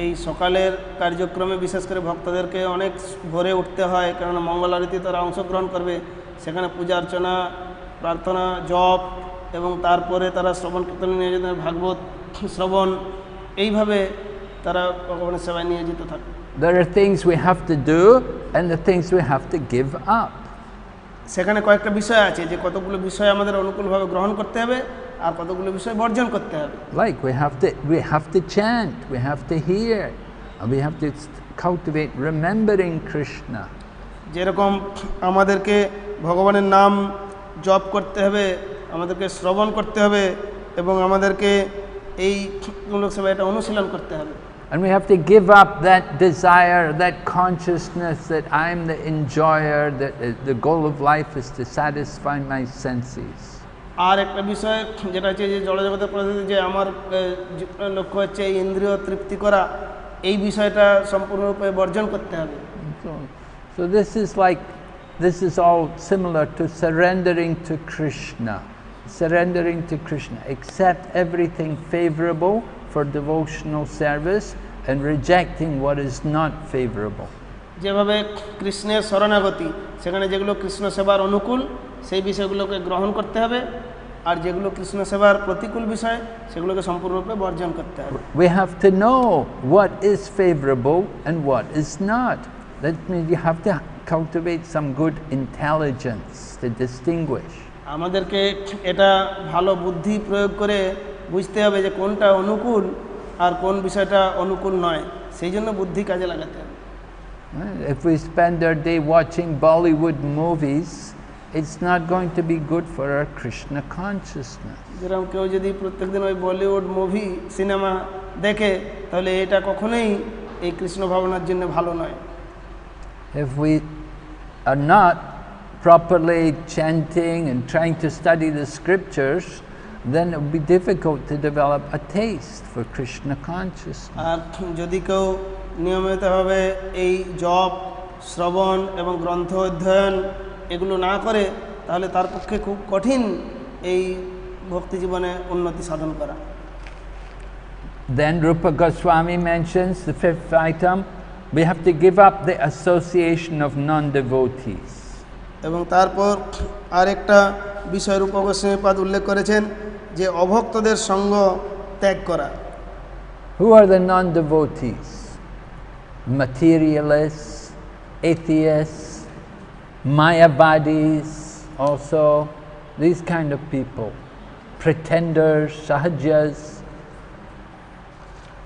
এই সকালের কার্যক্রমে বিশেষ করে ভক্তদেরকে অনেক ভোরে উঠতে হয়, কারণ মঙ্গল আরতি তারা অংশগ্রহণ করবে, সেখানে পূজা অর্চনা, প্রার্থনা, জপ এবং তারপরে তারা শ্রবণ কীর্তনে নিয়োজিত, ভাগবত শ্রবণ, এইভাবে তারা ভগবানের সেবায় নিয়োজিত থাকে। There are things we have to do and the things we have to give up. সেখানে কয়েকটা বিষয় আছে যে কতগুলো বিষয় আমাদের অনুকূলভাবে গ্রহণ করতে হবে আর কতগুলো বিষয় বর্জন করতে হবে। Like we have to chant, we have to hear, and we have to cultivate remembering Krishna. যেরকম আমাদেরকে ভগবানের নাম জপ করতে হবে, আমাদেরকে শ্রবণ করতে হবে এবং আমাদেরকে এই মূলক সেবা এটা অনুশীলন করতে হবে। And we have to give up that desire, that consciousness that I'm the enjoyer, that the goal of life is to satisfy my senses. আর একটা বিষয় যেটা হচ্ছে যে জড়জগতের পদ্ধতি, যে আমার লক্ষ্য হচ্ছে এই ইন্দ্রিয় তৃপ্তি করা, এই বিষয়টা সম্পূর্ণরূপে বর্জন করতে হবে। So this is all similar to surrendering to Krishna. Surrendering to Krishna, accept everything favorable for devotional service and rejecting what is not favorable. যেভাবে কৃষ্ণের শরণাগতি, সেখানে যেগুলো কৃষ্ণ সেবার অনুকূল সেই বিষয়গুলোকে গ্রহণ করতে হবে, আর যেগুলো কৃষ্ণ সেবার প্রতিকূল বিষয় সেগুলোকে সম্পূর্ণরূপে বর্জন করতে হবে। We have to know what is favorable and what is not. That means you have to cultivate some good intelligence to distinguish. আমাদেরকে এটা ভালো বুদ্ধি প্রয়োগ করে বুঝতে হবে যে কোনটা অনুকূল আর কোন বিষয়টা অনুকূল নয়, সেই জন্য বুদ্ধি কাজে লাগাতে হবে। If we spend our day watching Bollywood movies, it's not going to be good for our Krishna consciousness. যেরকম কেউ যদি প্রত্যেকদিন ওই বলিউড মুভি সিনেমা দেখে, তাহলে এটা কখনোই এই কৃষ্ণ ভাবনার জন্য ভালো নয়। If we are not properly chanting and trying to study the scriptures, then it will be difficult to develop a taste for Krishna consciousness. আর যদি কেউ নিয়মিতভাবে এই জপ, শ্রবণ এবং গ্রন্থ অধ্যয়ন এগুলো না করে, তাহলে তার পক্ষে খুব কঠিন এই ভক্তি জীবনে উন্নতি সাধন করা। Then Rupa Goswami mentions the fifth item, we have to give up the association of non-devotees. এবং তারপর আরেকটা বিষয় রূপা গোস্বামীপাদ উল্লেখ করেছেন যে অভক্তদের সঙ্গ ত্যাগ করা। Who are the non-devotees? Materialists, atheists, Mayavadis, also these kind of people, pretenders, sahajas.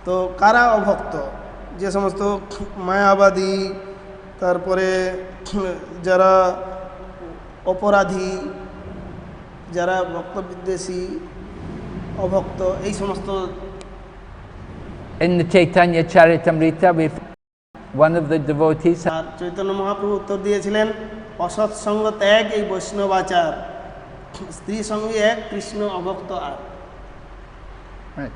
তো কারা অভক্ত? যে সমস্ত মায়াবাদী, তারপরে যারা অপরাধী, যারা ভক্তবিদ্বেষী, অভক্ত, এই সমস্ত। In the Chaitanya Charitamrita, one of the devotees, আর চৈতন্য মহাপ্রভু উত্তর দিয়েছিলেন অসৎসঙ্গ ত্যাগ এই বৈষ্ণবাচার, স্ত্রী সঙ্গী এক, কৃষ্ণ অভক্ত আর। right.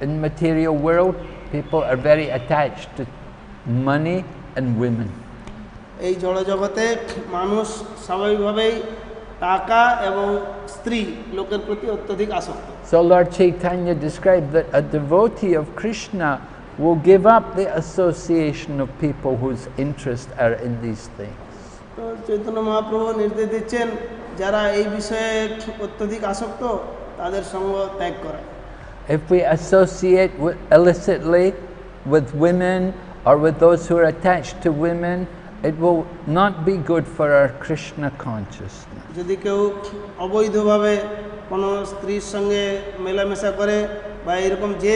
In material world, people are very attached to money and women. এই জড়জগতে মানুষ স্বাভাবিকভাবেই টাকা এবং স্ত্রী লোকের প্রতি অত্যধিক আসক্ত। So Lord Chaitanya described that a devotee of Krishna will give up the association of people whose interests are in these things. তো চৈতন্য মহাপ্রভু নির্দেশ দিচ্ছেন যারা এই বিষয়ে অত্যধিক আসক্ত তাদের সঙ্গ ত্যাগ করা। If we associate illicitly with women or with those who are attached to women, it will not be good for our Krishna consciousness. যদি কেউ অবৈধভাবে কোনো স্ত্রীর সঙ্গে মেলামেশা করে বা এরকম যে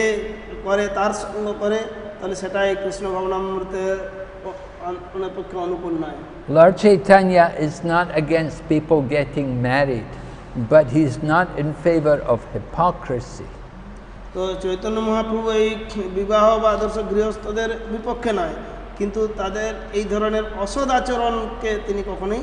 করে তার সঙ্গ করে, তাহলে সেটাই কৃষ্ণ ভাবনামৃতের পক্ষে অনুকূল নয়। Lord Chaitanya is not against people getting married, but he is not in favor of hypocrisy. তো চৈতন্য মহাপ্রভু এই বিবাহ বা আদর্শ গৃহস্থদের বিপক্ষে নয়, কিন্তু তাদের এই ধরনের অসৎ আচরণকে তিনি কখনোই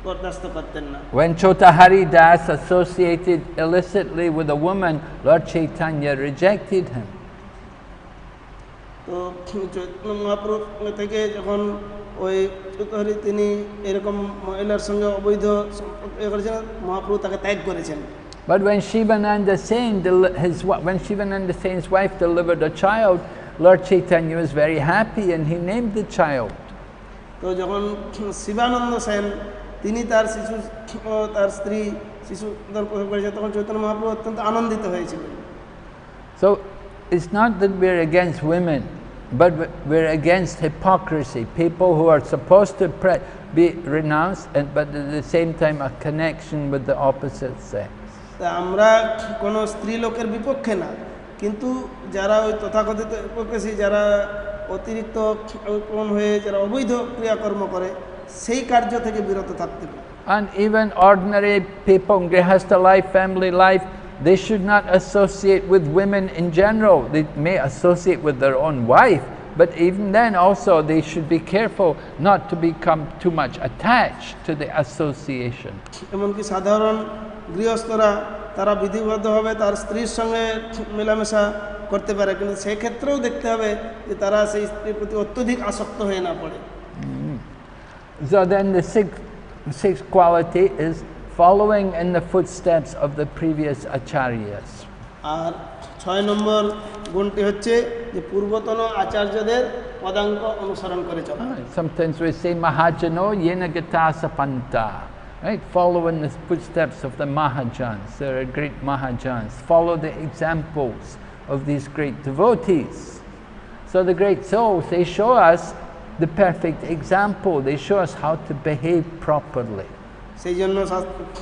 বরদাস্ত করতেন না। When Chotahari Das associated illicitly with a woman, Lord Chaitanya rejected him. তো চৈতন্য মহাপ্রভু থেকে যখন ওই চৌধুরী তিনি এরকম মহিলার সঙ্গে অবৈধ সম্পর্ক করেছেন, মহাপ্রভু তাকে ত্যাগ করেছেন। But when Shivananda Sen's wife delivered a child, Lord Chaitanya was very happy and he named the child. তো যখন শিবানন্দ সেন তিনি তার শিশু তার স্ত্রী শিশু প্রসব করেছেন, তখন চৈতন্য মহাপ্রভু অত্যন্ত আনন্দিত হয়েছিলেন। So it's not that we're against women, but we're against hypocrisy. People who are supposed to be renounced, but at the same time a connection with the opposite sex. আমরা কোনো স্ত্রী লোকের বিপক্ষে না, কিন্তু যারা ওই তথাকথিত হিপোক্রেসি, যারা অতিরিক্ত হয়ে যারা অবৈধ ক্রিয়াকর্ম করে, সেই কার্য থেকে বিরত থাকতে হবে। And even ordinary people in Grihastha life, family life, they should not associate with women in general. They may associate with their own wife, but even then also they should be careful not to become too much attached to the association. এমনকি সাধারণ গৃহস্থরা তারা বিধিবদ্ধভাবে তার স্ত্রীর সঙ্গে মেলামেশা করতে পারে, কিন্তু সেই ক্ষেত্রেও দেখতে হবে যে তারা সেই স্ত্রীর প্রতি অত্যধিক আসক্ত হয়ে না পড়ে। So then the sixth quality is following in the footsteps of the previous acharyas. আর 6 নম্বর গুণটি হচ্ছে যে পূর্বতন আচার্যদের পদাঙ্ক অনুসরণ করে চলা। Sometimes we say Mahajano yena gata sapanta. Right, follow in the footsteps of the Mahajans. There are great Mahajans. Follow the examples of these great devotees. So the great souls, they show us the perfect example. They show us how to behave properly. সেই জন্য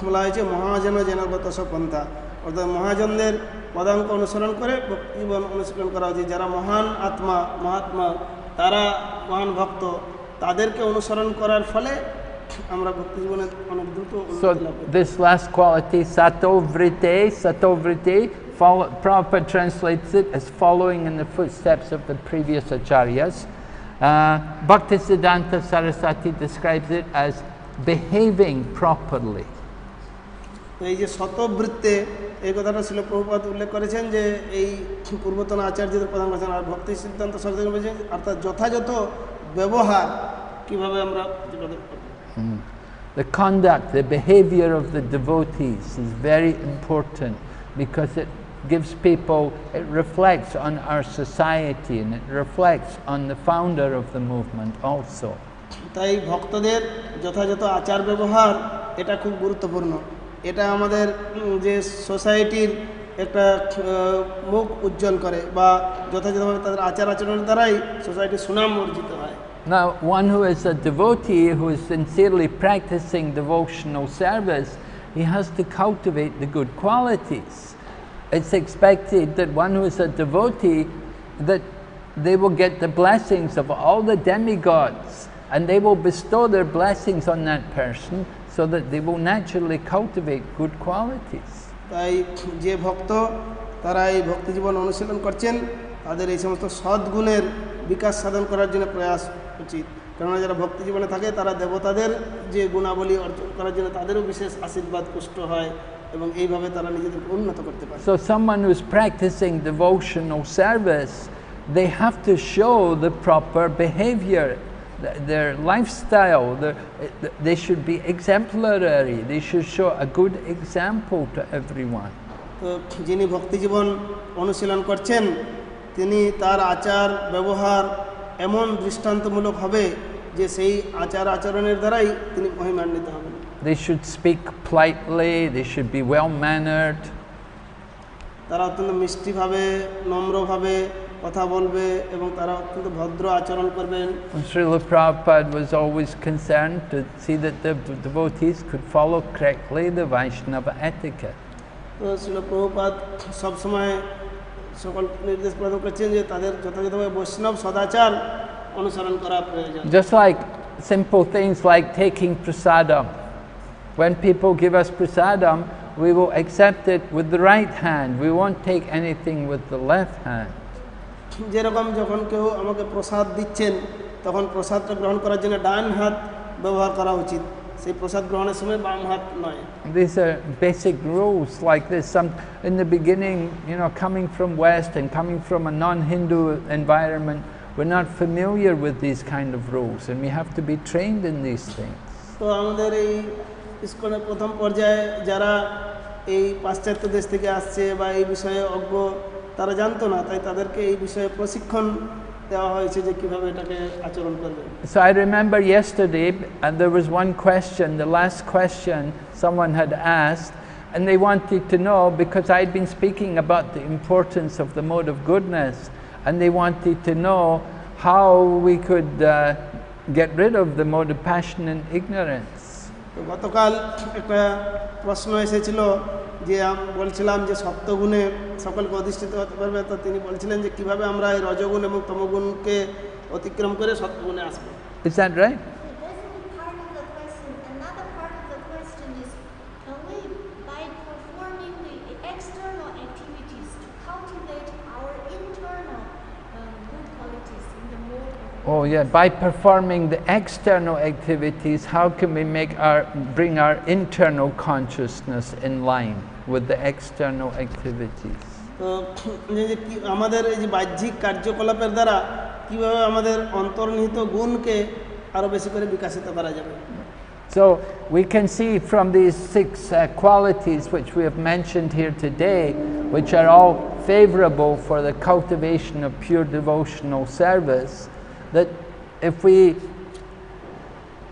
বলা হয়েছে মহাজন জনগত সপন্থা, অর্থাৎ মহাজনদের পদাঙ্ক অনুসরণ করে জীবন অনুশীলন করা উচিত। যারা মহান আত্মা মহাত্মা, তারা মহান ভক্ত, তাদেরকে অনুসরণ করার ফলে আমরা ভক্তি জীবনে অনেক দ্রুত উন্নতি লাভ করি। So this last quality, satovrite, Prabhupada translates it as following in the footsteps of the previous acharyas. Bhaktisiddhanta Saraswati describes it as behaving properly. এই যে শতবৃত্তে, এই কথাটা ছিল প্রভুপাদ উল্লেখ করেছেন যে এই পূর্বতন আচার্যদের প্রধান করেছেন। আর ভক্তি সিদ্ধান্ত সরস্বতী বলেছেন অর্থাৎ যথাযথ ব্যবহার কিভাবে আমরা The conduct, the behavior of the devotees is very important because it gives people, it reflects on our society and it reflects on the founder of the movement also. তাই ভক্তদের যথাযথ আচার ব্যবহার এটা খুব গুরুত্বপূর্ণ। এটা আমাদের যে সোসাইটির একটা মুখ উজ্জ্বল করে বা যথাযথভাবে তাদের আচার আচরণের দ্বারাই সোসাইটির সুনাম অর্জিত হয়। Now, one who is a devotee, who is sincerely practicing devotional service, he has to cultivate the good qualities. It's expected that one who is a devotee, that they will get the blessings of all the demigods, and they will bestow their blessings on that person so that they will naturally cultivate good qualities. তাই যে ভক্ত তারা এই ভক্তি জীবন অনুশীলন করছেন তাদের এই সমস্ত সদ্গুণের বিকাশ সাধন করার জন্য প্রয়াস উচিত, কেননা যারা ভক্তি জীবনে থাকে তারা দেবতাদের যে গুণাবলী অর্জন করার জন্য তাদেরও বিশেষ আশীর্বাদ পুষ্ট হয় এবং এইভাবে তারা নিজেদেরকে উন্নত করতে পারে। So someone who is practicing devotional service, they have to show the proper behavior, their lifestyle, they should be exemplary, they should show a good example to everyone. তো যিনি ভক্তি জীবন অনুশীলন করছেন তিনি তার আচার ব্যবহার এমন দৃষ্টান্তমূলক হবে যে সেই আচার আচরণের দ্বারাই তিনি মহিমান্বিত হবেন। They should speak politely, they should be well mannered. তারা অত্যন্ত মিষ্টিভাবে নম্রভাবে কথা বলবে এবং তারা অত্যন্ত ভদ্র আচরণ করবেন। Srila Prabhupada was always concerned to see that the devotees could follow correctly the Vaishnava etiquette. তো শ্রীল প্রভুপাদ সবসময় সকল নির্দেশ প্রদান করছেন যে তাদের যথাযথভাবে বৈষ্ণব সদাচার অনুসরণ করা প্রয়োজন। Just like simple things like taking prasadam. When people give us prasadam, we will accept it with the right hand. We won't take anything with the left hand. যেরকম যখন কেউ আমাকে প্রসাদ দিচ্ছেন তখন প্রসাদটা গ্রহণ করার জন্য ডান হাত ব্যবহার করা উচিত, সেই প্রসাদ গ্রহণের সময় বাম হাত নয়। These are basic rules like this. In the beginning, coming from West and coming from a non-Hindu environment, we're not familiar with these kind of rules, and we have to be trained in these things. তো আমাদের এই ইসকনের প্রথম পর্যায়ে যারা এই পাশ্চাত্য দেশ থেকে আসছে বা এই বিষয়ে অজ্ঞ তারা জানতো না, তাই তাদেরকে এই বিষয়ে প্রশিক্ষণ দেওয়া হয়েছে যে কিভাবে এটাকে আচরণ করবে। So I remember yesterday, and there was one question, the last question someone had asked, and they wanted to know, because I'd been speaking about the importance of the mode of goodness, and they wanted to know how we could get rid of the mode of passion and ignorance. তো গতকাল একটা প্রশ্ন এসেছিল যে বলছিলাম যে সপ্তগুণে সকলকে অধিষ্ঠিত হতে পারবে, তো তিনি বলছিলেন যে কিভাবে আমরা এই রজগুণ এবং তমগুণকে অতিক্রম করে সপ্তগুণে আসবো। Is that right? Oh yeah, by performing the external activities, how can we bring our internal consciousness in line with the external activities? তো আমাদের এই যে বাহ্যিক কার্যকলাপের দ্বারা কিভাবে আমাদের অন্তর্নিহিত গুণকে আরো বেশি করে বিকশিত করা যাবে। So we can see from these 6 qualities which we have mentioned here today, which are all favorable for the cultivation of pure devotional service, that if we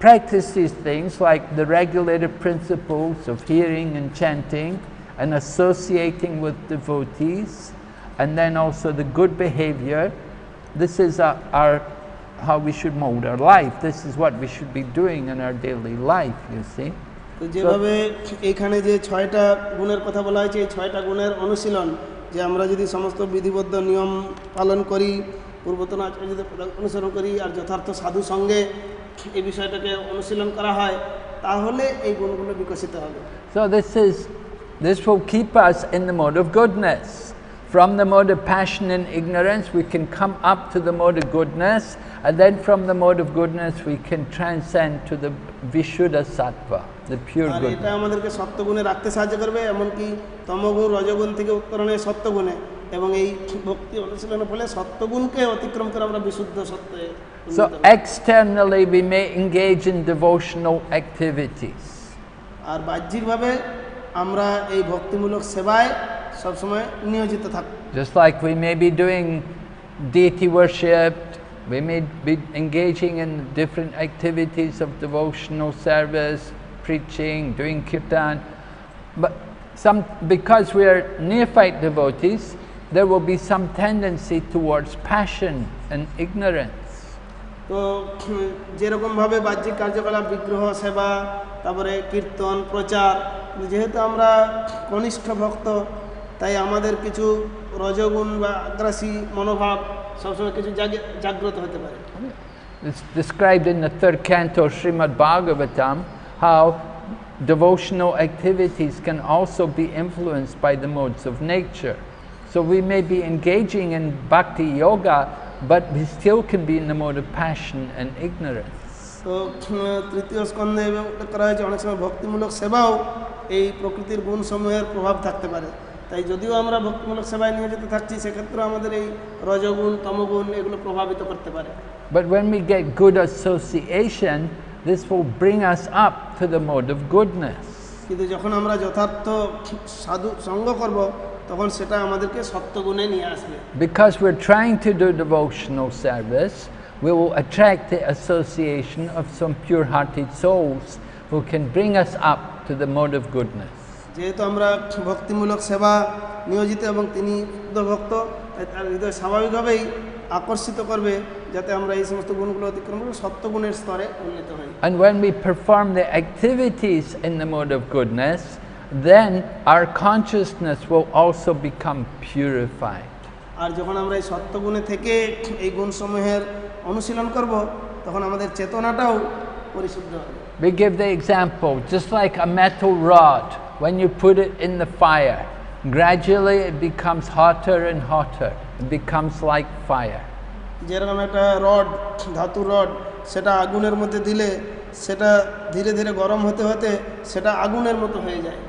practice these things like the regulated principles of hearing and chanting and associating with devotees, and then also the good behavior, this is how we should mold our life. This is what we should be doing in our daily life, you see. তো যেভাবে এখানে যে 6টা গুণের কথা বলা হয়েছে, এই 6টা গুণের অনুশীলন যে আমরা যদি সমস্ত বিধিবদ্ধ নিয়ম পালন করি, পূর্বতন আচার্যদের অনুসরণ করি আর যথার্থ সাধু সঙ্গে এই বিষয়টাকে অনুশীলন করা হয়, তাহলে এই গুণগুলো বিকশিত হবে। So this will keep us in the mode of goodness. From the mode of passion and ignorance, we can come up to the mode of goodness, and then from the mode of goodness, we can transcend to the Vishuddha Sattva, the pure goodness. এটা আমাদেরকে সত্যগুণে রাখতে সাহায্য করবে, এমনকি তমগুণ রজগুণ থেকে উত্তরণে সত্যগুণে, এবং এই ভক্তি অনুশীলনের ফলে সত্যগুণকে অতিক্রম করে আমরা বিশুদ্ধ সত্যে So externally we may engage in devotional activities. আর বাহ্যিকভাবে আমরা এই ভক্তিমূলক সেবায় সবসময় নিয়োজিত থাকব। Just like we may be doing deity worship, we may be engaging in different activities of devotional service, preaching, doing kirtan, but because we are neophyte devotees, there will be some tendency towards passion and ignorance. তো যেরকমভাবে বাহ্যিক কার্যকলাপ বিগ্রহ সেবা তারপরে কীর্তন প্রচার, যেহেতু আমরা কনিষ্ঠ ভক্ত তাই আমাদের কিছু রজগুণ বা আগ্রাসী মনোভাব সবসময় কিছু জাগ্রত হতে পারে। It's described in the third canto Srimad Bhagavatam how devotional activities can also be influenced by the modes of nature. So we may be engaging in bhakti yoga, but we still can be in the mode of passion and ignorance. তো তৃতীয় স্কন্ধে উল্লেখ করা হয়েছে অনেক সময় ভক্তিমূলক সেবাও এই প্রকৃতির গুণসমূহের প্রভাব থাকতে পারে। তাই যদিও আমরা ভক্তিমূলক সেবায় নিয়োজিত থাকছি সেক্ষেত্রে আমাদের এই রজগুণ তমগুণ এগুলো প্রভাবিত করতে পারে। But when we get good association, this will bring us up to the mode of goodness. কিন্তু যখন আমরা যথার্থ সাধু সঙ্গ করব তখন সেটা আমাদেরকে সত্যগুণে নিয়ে আসবে। Because we're trying to do devotional service, we will attract the association of some pure-hearted souls who can bring us up to the mode of goodness. যেহেতু আমরা ভক্তিমূলক সেবা নিয়োজিত এবং তিনি ভক্ত, তার হৃদয় স্বাভাবিকভাবেই আকর্ষিত করবে যাতে আমরা এই সমস্ত গুণগুলো অতিক্রম করে সত্যগুণের স্তরে উন্নীত হই। And when we perform the activities in the mode of goodness, then our consciousness will also become purified. আর যখন আমরা এই সত্যগুণে থেকে এই গুণসমূহের অনুশীলন করব তখন আমাদের চেতনাটাও পরিশুদ্ধ হবে। We give the example, just like a metal rod, when you put it in the fire, gradually it becomes hotter and hotter. It becomes like fire. যেরকম একটা রড, ধাতুর রড, সেটা আগুনের মধ্যে দিলে সেটা ধীরে ধীরে গরম হতে হতে সেটা আগুনের মতো হয়ে যায়।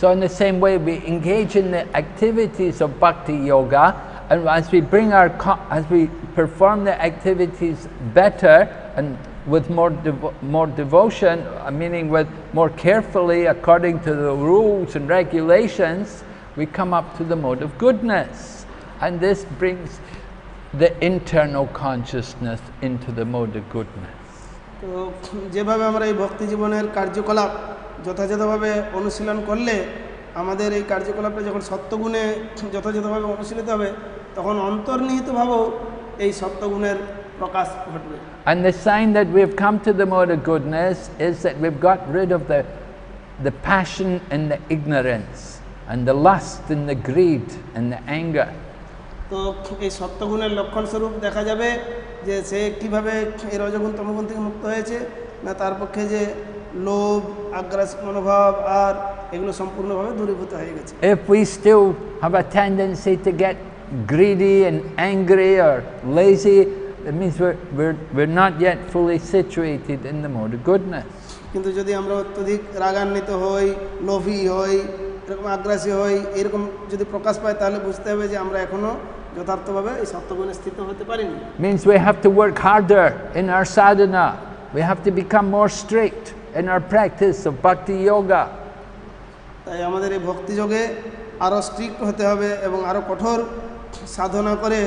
So in the same way we engage in the activities of bhakti yoga, and as we perform the activities better and with more devotion, meaning with more carefully according to the rules and regulations, we come up to the mode of goodness, and this brings the internal consciousness into the mode of goodness. তো যেভাবে আমরা এই ভক্তি জীবনের কার্যকলাপ যথাযথভাবে অনুশীলন করলে আমাদের এই কার্যকলাপটা যখন সত্যগুণে যথাযথভাবে অনুশীলিত হবে তখন অন্তর্নিহিতভাবেও এই সত্যগুণের প্রকাশ ঘটবে। And the sign that we've come to the mode of goodness is that we've got rid of the passion and the ignorance and the lust and the greed and the anger. তো এই সত্যগুণের লক্ষণ স্বরূপ দেখা যাবে যে সে কিভাবে এই রজগুণ তমগুণ থেকে মুক্ত হয়েছে, না তার পক্ষে যে লোভ আগ্রাসী মনোভাব আর এগুলো সম্পূর্ণভাবে দূরীভূত হয়ে গেছে। If we still have a tendency to get greedy and angry or lazy, it means we're not yet fully situated in the mode of goodness. কিন্তু যদি আমরা অত্যধিক রাগান্বিত হই, লোভী হই, এরকম আগ্রাসী হই, এরকম যদি প্রকাশ পায় তাহলে বুঝতে হবে যে আমরা এখনো যথার্থভাবে এই সত্যগুণে স্থিত হতে পারিনি। Means we have to work harder in our sadhana. We have to become more strict in our practice of bhakti yoga. তাই আমাদের এই ভক্তিযোগে আরো স্ট্রিক্ট হতে হবে এবং আরো কঠোর সাধনা করে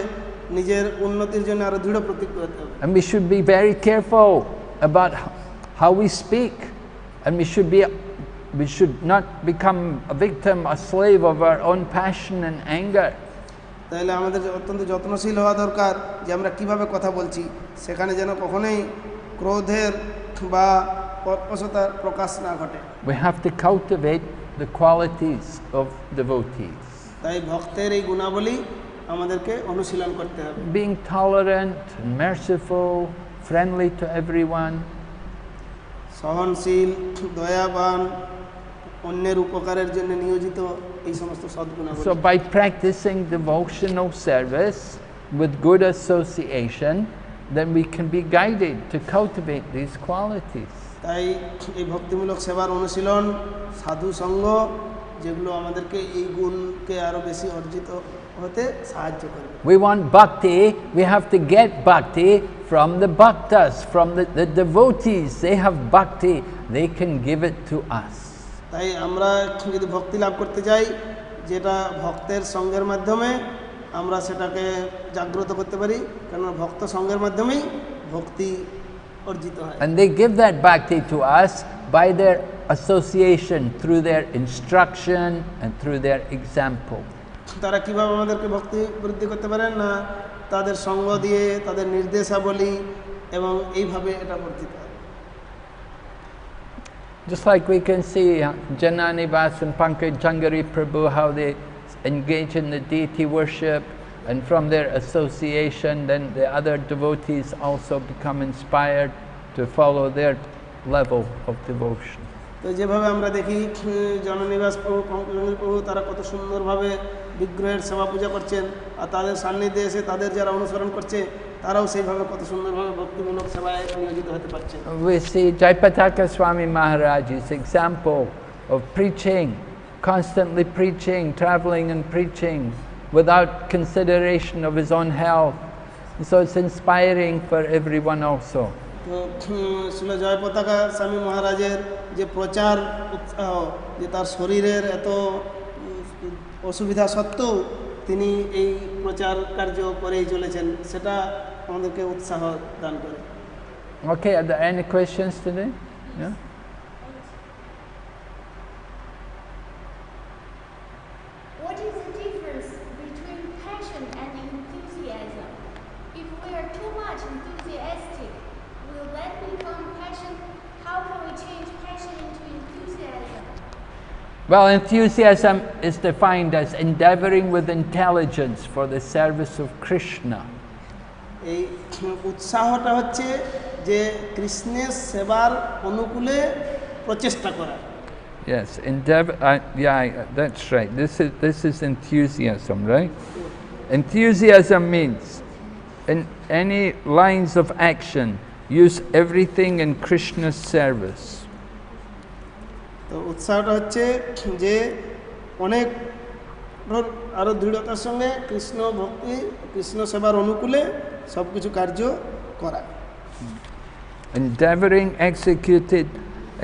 নিজের উন্নতির জন্য আরো দৃঢ় প্রতিজ্ঞ হতে হবে। And we should be very careful about how we speak, and we should not become a victim, a slave of our own passion and anger. তাহলে আমাদের অত্যন্ত যত্নশীল হওয়া দরকার যে আমরা কিভাবে কথা বলছি, সেখানে যেন কখনোই ক্রোধের বা কর্কশতার প্রকাশ না ঘটে। We have to cultivate the qualities of devotees. তাই ভক্তের এই গুণাবলী আমাদেরকে অনুশীলন করতে হবে। Being tolerant, merciful, friendly to everyone. সহনশীল, দয়াবান, অন্যের উপকারের জন্য নিয়োজিত, এই সমস্ত সদ্গুণাবলী। So by practicing devotional service with good association, then we can be guided to cultivate these qualities. তাই এই ভক্তিমূলক সেবার অনুশীলন, সাধু সঙ্গ, যেগুলো আমাদেরকে এই গুণকে আরো বেশি অর্জিত হতে সাহায্য করবে। We want bhakti, we have to get bhakti from the bhaktas, from the devotees. They have bhakti, they can give it to us. তাই আমরা যদি ভক্তি লাভ করতে চাই, যেটা ভক্তের সঙ্গের মাধ্যমে আমরা সেটাকে জাগ্রত করতে পারি, কারণ ভক্ত সঙ্গের মাধ্যমেই ভক্তি অর্জিত হয়। And they give that bhakti to us by their association, through their instruction and through their example. তারা কিভাবে আমাদেরকে ভক্তি বৃদ্ধি করতে পারেন না, তাদের সঙ্গ দিয়ে, তাদের নির্দেশাবলী এবং এইভাবে এটা বর্ধিত হয়। Just like we can see Janani Vas and Pankaj Jangari Prabhu, how they engage in the deity worship, and from their association then the other devotees also become inspired to follow their level of devotion. তো যেভাবে আমরা দেখি জননিবাস প্রভু, পঙ্কজ প্রভু, তারা কত সুন্দরভাবে বিগ্রহের সেবা পূজা করছেন, আর তাদের সান্নিধ্যে এসে তাদের যারা অনুসরণ করছে তারাও সেইভাবে কত সুন্দরভাবে ভক্তিমূলক সেবায় নিয়োজিত হতে পারছে। We see Jaipataka Swami Maharaj's example of preaching, constantly preaching, traveling and preaching without consideration of his own health. So it's inspiring for everyone also. তো শিল জয়পতাকা স্বামী মহারাজের যে প্রচার উৎসাহ, যে তার শরীরের এত অসুবিধা সত্ত্বেও তিনি এই প্রচার কার্য করেই চলেছেন, সেটা আমাদেরকে উৎসাহ দান করে। Okay, are there any questions today? Yeah? What is the difference between passion and enthusiasm? If we are too much enthusiastic, will that become passion? How can we change passion into enthusiasm? Well, enthusiasm is defined as endeavoring with intelligence for the service of Krishna. এই উৎসাহটা হচ্ছে যে কৃষ্ণের সেবার অনুকূলে প্রচেষ্টা করা। Yes, that's right. This is enthusiasm, right? Enthusiasm means in any lines of action, use everything in Krishna's service. তো উৎসাহটা হচ্ছে যে অনেক আরো দৃঢ়তার সঙ্গে কৃষ্ণ ভক্তি, কৃষ্ণ সেবার অনুকূলে সব কিছু কার্য করা।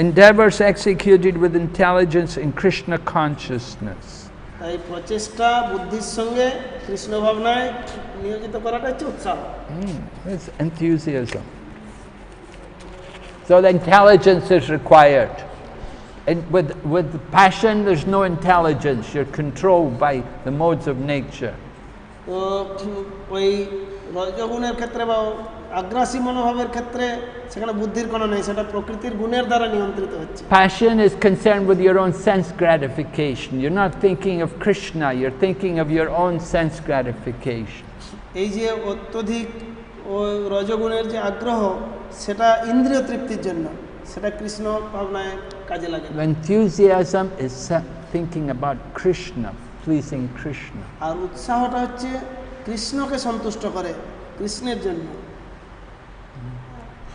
Endeavors executed with intelligence in Krishna consciousness. তাই প্রচেষ্টা বুদ্ধির সঙ্গে কৃষ্ণ ভাবনায় নিয়োজিত করাটা হচ্ছে উৎসাহ। It's enthusiasm. So the intelligence is required. And with passion, there's no intelligence. You're controlled by the modes of nature. তো ওই রজগুণের ক্ষেত্রে বা আগ্রাসী মনোভাবের ক্ষেত্রে সেখানে বুদ্ধির কোনো নেই, সেটা প্রকৃতির গুণের দ্বারা নিয়ন্ত্রিত হচ্ছে। Passion is concerned with your own sense gratification. You're not thinking of Krishna, you're thinking of your own sense gratification. এই যে অত্যধিক ও রজগুণের যে আগ্রহ, সেটা ইন্দ্রিয় তৃপ্তির জন্য, সেটা কৃষ্ণ ভাবনায় কাজে লাগে। Enthusiasm is thinking about Krishna, pleasing Krishna. আর উৎসাহটা হচ্ছে কৃষ্ণকে সন্তুষ্ট করে, কৃষ্ণের জন্য।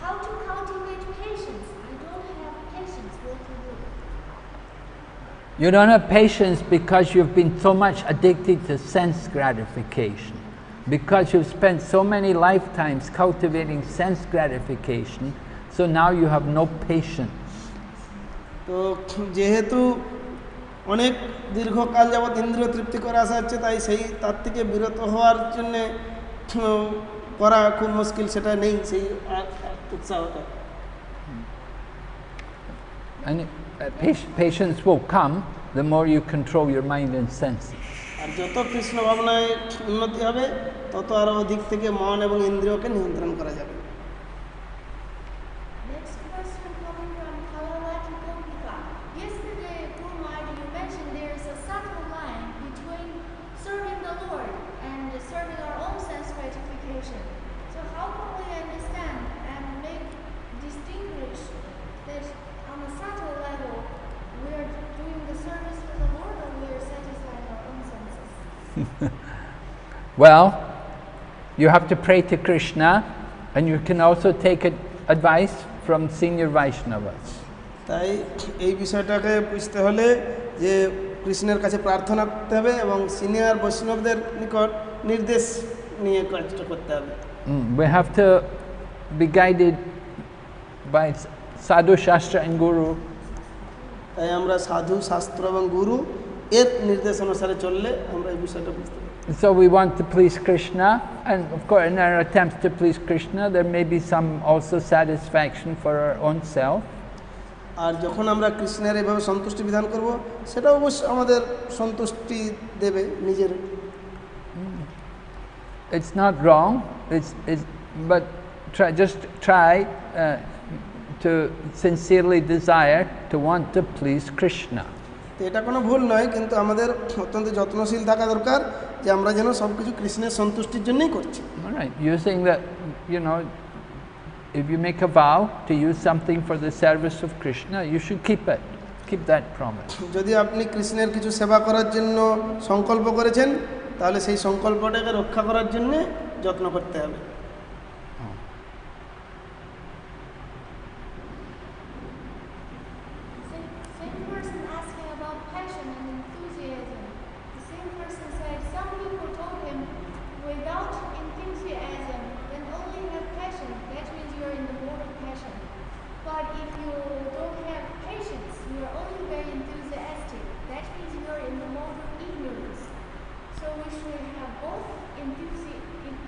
How to cultivate patience? I don't have patience. What to do? You don't have patience because you've been so much addicted to sense gratification. Because you've spent so many lifetimes cultivating sense gratification, so now you have no patience. তো যেহেতু অনেক দীর্ঘকাল যাবৎ ইন্দ্রিয় তৃপ্তি করে আসা হচ্ছে, তাই সেই তার থেকে বিরত হওয়ার জন্যে করা খুব মুশকিল, সেটা নেই সেই উৎসাহটা। And patience will come the more you control your mind and senses. আর যত কৃষ্ণ ভাবনায় উন্নতি হবে, তত আরও অধিক থেকে মন এবং ইন্দ্রিয়কে নিয়ন্ত্রণ করা যাবে। Next question coming from Kalalaki Kompika. Yesterday, Guru Maharaj, you mentioned there is a subtle line between serving the Lord and serving our own sense gratification. So how can we understand and distinguish that on a subtle level we are doing the service for the Lord or we are satisfying our own senses? Well, you have to pray to Krishna, and you can also take advice from senior Vaishnavas. তাই এই বিষয়টাকে বুঝতে হলে যে কৃষ্ণের কাছে প্রার্থনা করতে হবে এবং সিনিয়র বৈষ্ণবদের নিকট নির্দেশ নিয়ে কাজটা করতে হবে। We have to be guided by sadhu, shastra and guru. তাই আমরা সাধু, শাস্ত্র এবং গুরু এর নির্দেশ অনুসারে চললে আমরা এই বিষয়টা বুঝতে পারি। So we want to please Krishna, and of course in our attempts to please Krishna there may be some also satisfaction for our own self. আর যখন আমরা কৃষ্ণের এইভাবে সন্তুষ্টি বিধান করব সেটা অবশ্য আমাদের সন্তুষ্টি দেবে নিজের। It's not wrong, but try to sincerely desire to want to please Krishna. তো এটা কোনো ভুল নয়, কিন্তু আমাদের অত্যন্ত যত্নশীল থাকা দরকার যে আমরা যেন সব কিছু কৃষ্ণের সন্তুষ্টির জন্যই করছি। All right, using that, if you make a vow to use something for the service of Krishna, you should keep it. Keep that promise. যদি আপনি কৃষ্ণের কিছু সেবা করার জন্য সংকল্প করেছেন তাহলে সেই সংকল্পটাকে রক্ষা করার জন্য যত্ন করতে হবে। Same person asking about passion and enthusiasm. The same person said some people told him, without enthusiasm, then only have passion. That means you are in the mode of passion. But if you don't have patience, you are only very enthusiastic. That means you are in the mode of ignorance. So we should have both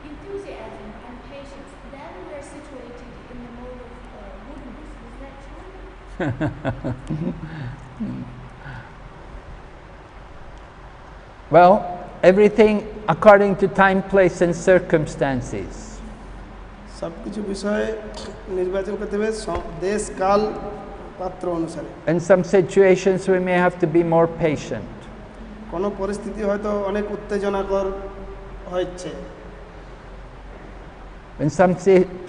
enthusiasm and patience. Then we are situated in the mode of goodness. Is that true? Well, everything according to time, place and circumstances. সব কিছু বিষয়ে নির্বাচন করতে হবে দেশ, কাল, পাত্র অনুসারে। In some situations we may have to be more patient. কোনো পরিস্থিতি হয়তো অনেক উত্তেজনাকর হচ্ছে। In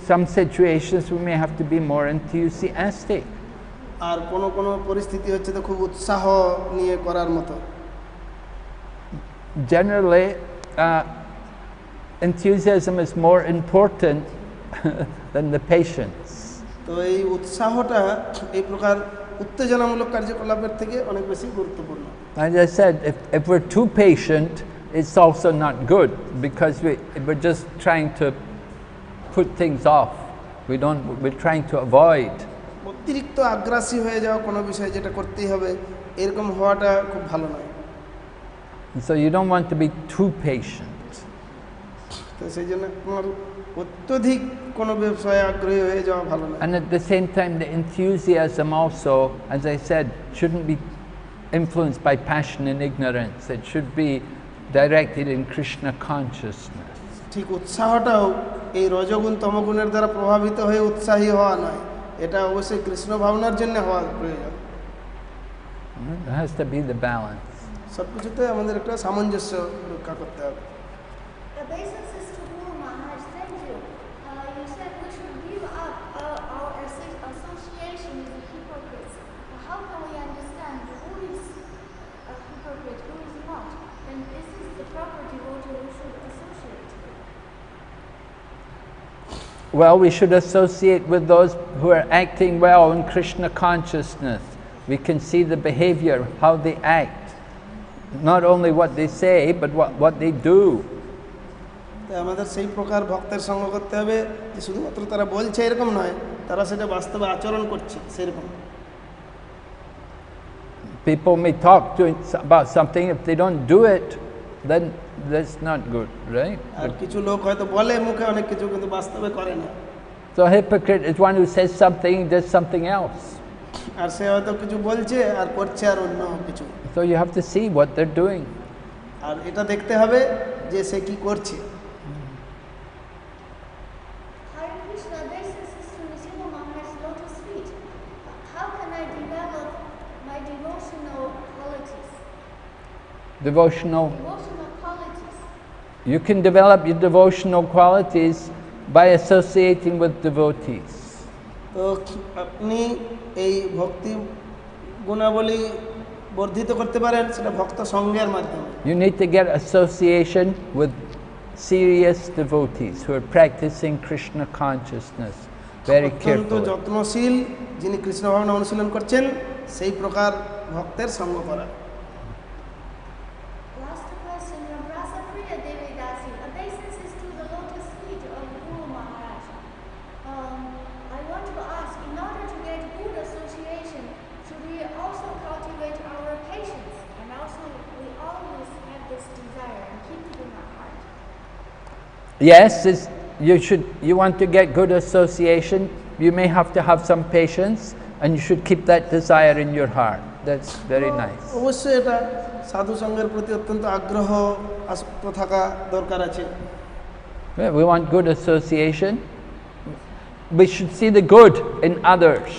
some situations we may have to be more enthusiastic. আর কোনো পরিস্থিতি হচ্ছে তো খুব উৎসাহ নিয়ে করার মতো। Generally, enthusiasm is more important than the patience. তো এই উৎসাহটা এই প্রকার উত্তেজনামূলক কার্যকলাপের থেকে অনেক বেশি গুরুত্বপূর্ণ। As I said, if we're too patient, it's also not good because we're just trying to put things off. We're trying to avoid. অতিরিক্ত আগ্রাসী হয়ে যাওয়া কোনো বিষয় যেটা করতেই হবে এরকম হওয়াটা খুব ভালো নয়। So you don't want to be too patient. তো সেই জন্য তোমার অত্যধিক কোনো বিষয়ে আগ্রহী হয়ে যাওয়া ভালো নয়। And at the same time, the enthusiasm also, as I said, shouldn't be influenced by passion and ignorance. It should be directed in Krishna consciousness. ঠিক উৎসাহটাও এই রজগুণ তমগুণের দ্বারা প্রভাবিত হয়ে উৎসাহী হওয়া নয়, এটা অবশ্যই কৃষ্ণ ভাবনার জন্য হওয়া প্রয়োজন। There has to be the balance. সব কিছুতে আমাদের একটা সামঞ্জস্য রক্ষা করতে হবে। Obeisances to Guru Maharaj, thank you. You said we should give up our association with the hypocrites. How can we understand who is a hypocrite, who is not? And this is the proper devotee we should associate with. Well, we should associate with those who are acting well in Krishna consciousness. We can see the behavior, how they act. Not only what they say, but what they do. আমাদের সেই প্রকার ভক্তের সঙ্গ করতে হবে যে শুধুমাত্র তারা বলছে এরকম নয়, তারা সেটা বাস্তবে আচরণ করছে সেরকম। People may talk about something, if they don't do it, then that's not good, right? আর কিছু লোক হয়তো বলে মুখে অনেক কিছু কিন্তু বাস্তবে করে না। So a hypocrite is one who says something and does something else. আর সে হয়তো কিছু বলছে আর করছে আর অন্য কিছু। So you have to see what they're doing. আর এটা দেখতে হবে যে সে কি করছে। Hare Krishna, obeisances to Narasimha Maharaj's lotus feet. How can I develop my devotional qualities? Devotional. Devotional qualities. You can develop your devotional qualities by associating with devotees. তো আপনি এই ভক্তি গুণাবলী বর্ধিত করতে পারেন সেটা ভক্ত সঙ্গের মাধ্যমে। You need to get association with serious devotees who are practicing Krishna consciousness very অত্যন্ত carefully. যত্নশীল যিনি কৃষ্ণ ভাবনা অনুশীলন করছেন সেই প্রকার ভক্তের সঙ্গ করা। Yes, you want to get good association, you may have to have some patience, and you should keep that desire in your heart. That's very nice. অবশ্যই এটা সাধু সঙ্গের প্রতি অত্যন্ত আগ্রহ আসক্ত থাকা দরকার আছে। We want good association. We should see the good in others.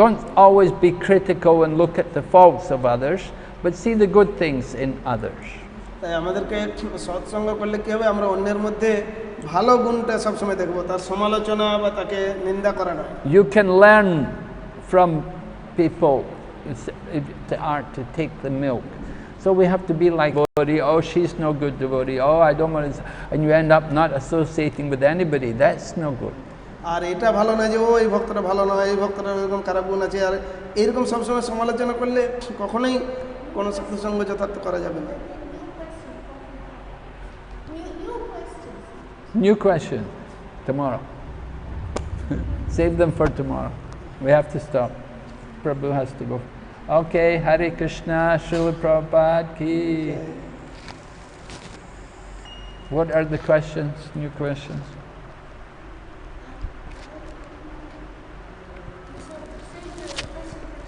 Don't always be critical and look at the faults of others, but see the good things in others. তাই আমাদেরকে সৎসঙ্গ করলে কি হবে, আমরা অন্যের মধ্যে ভালো গুণটা সবসময় দেখবো, তার সমালোচনা বা তাকে নিন্দা করা নয়। You can learn from people the art to take the milk. So we have to be like devotee. Oh, she's no good devotee. Oh, I don't want to, and you end up not associating with anybody. That's no good. আর এটা ভালো না যে ও এই ভক্তটা ভালো নয়, এই ভক্তটা এরকম খারাপ গুণ আছে, আর এইরকম সবসময় সমালোচনা করলে কখনোই কোনো সৎসঙ্গ যথার্থ করা যাবে না। New question tomorrow. Save them for tomorrow. We have to stop. Prabhu has to go. Okay, Hare Krishna, Srila Prabhupada ki. What are the questions? New questions?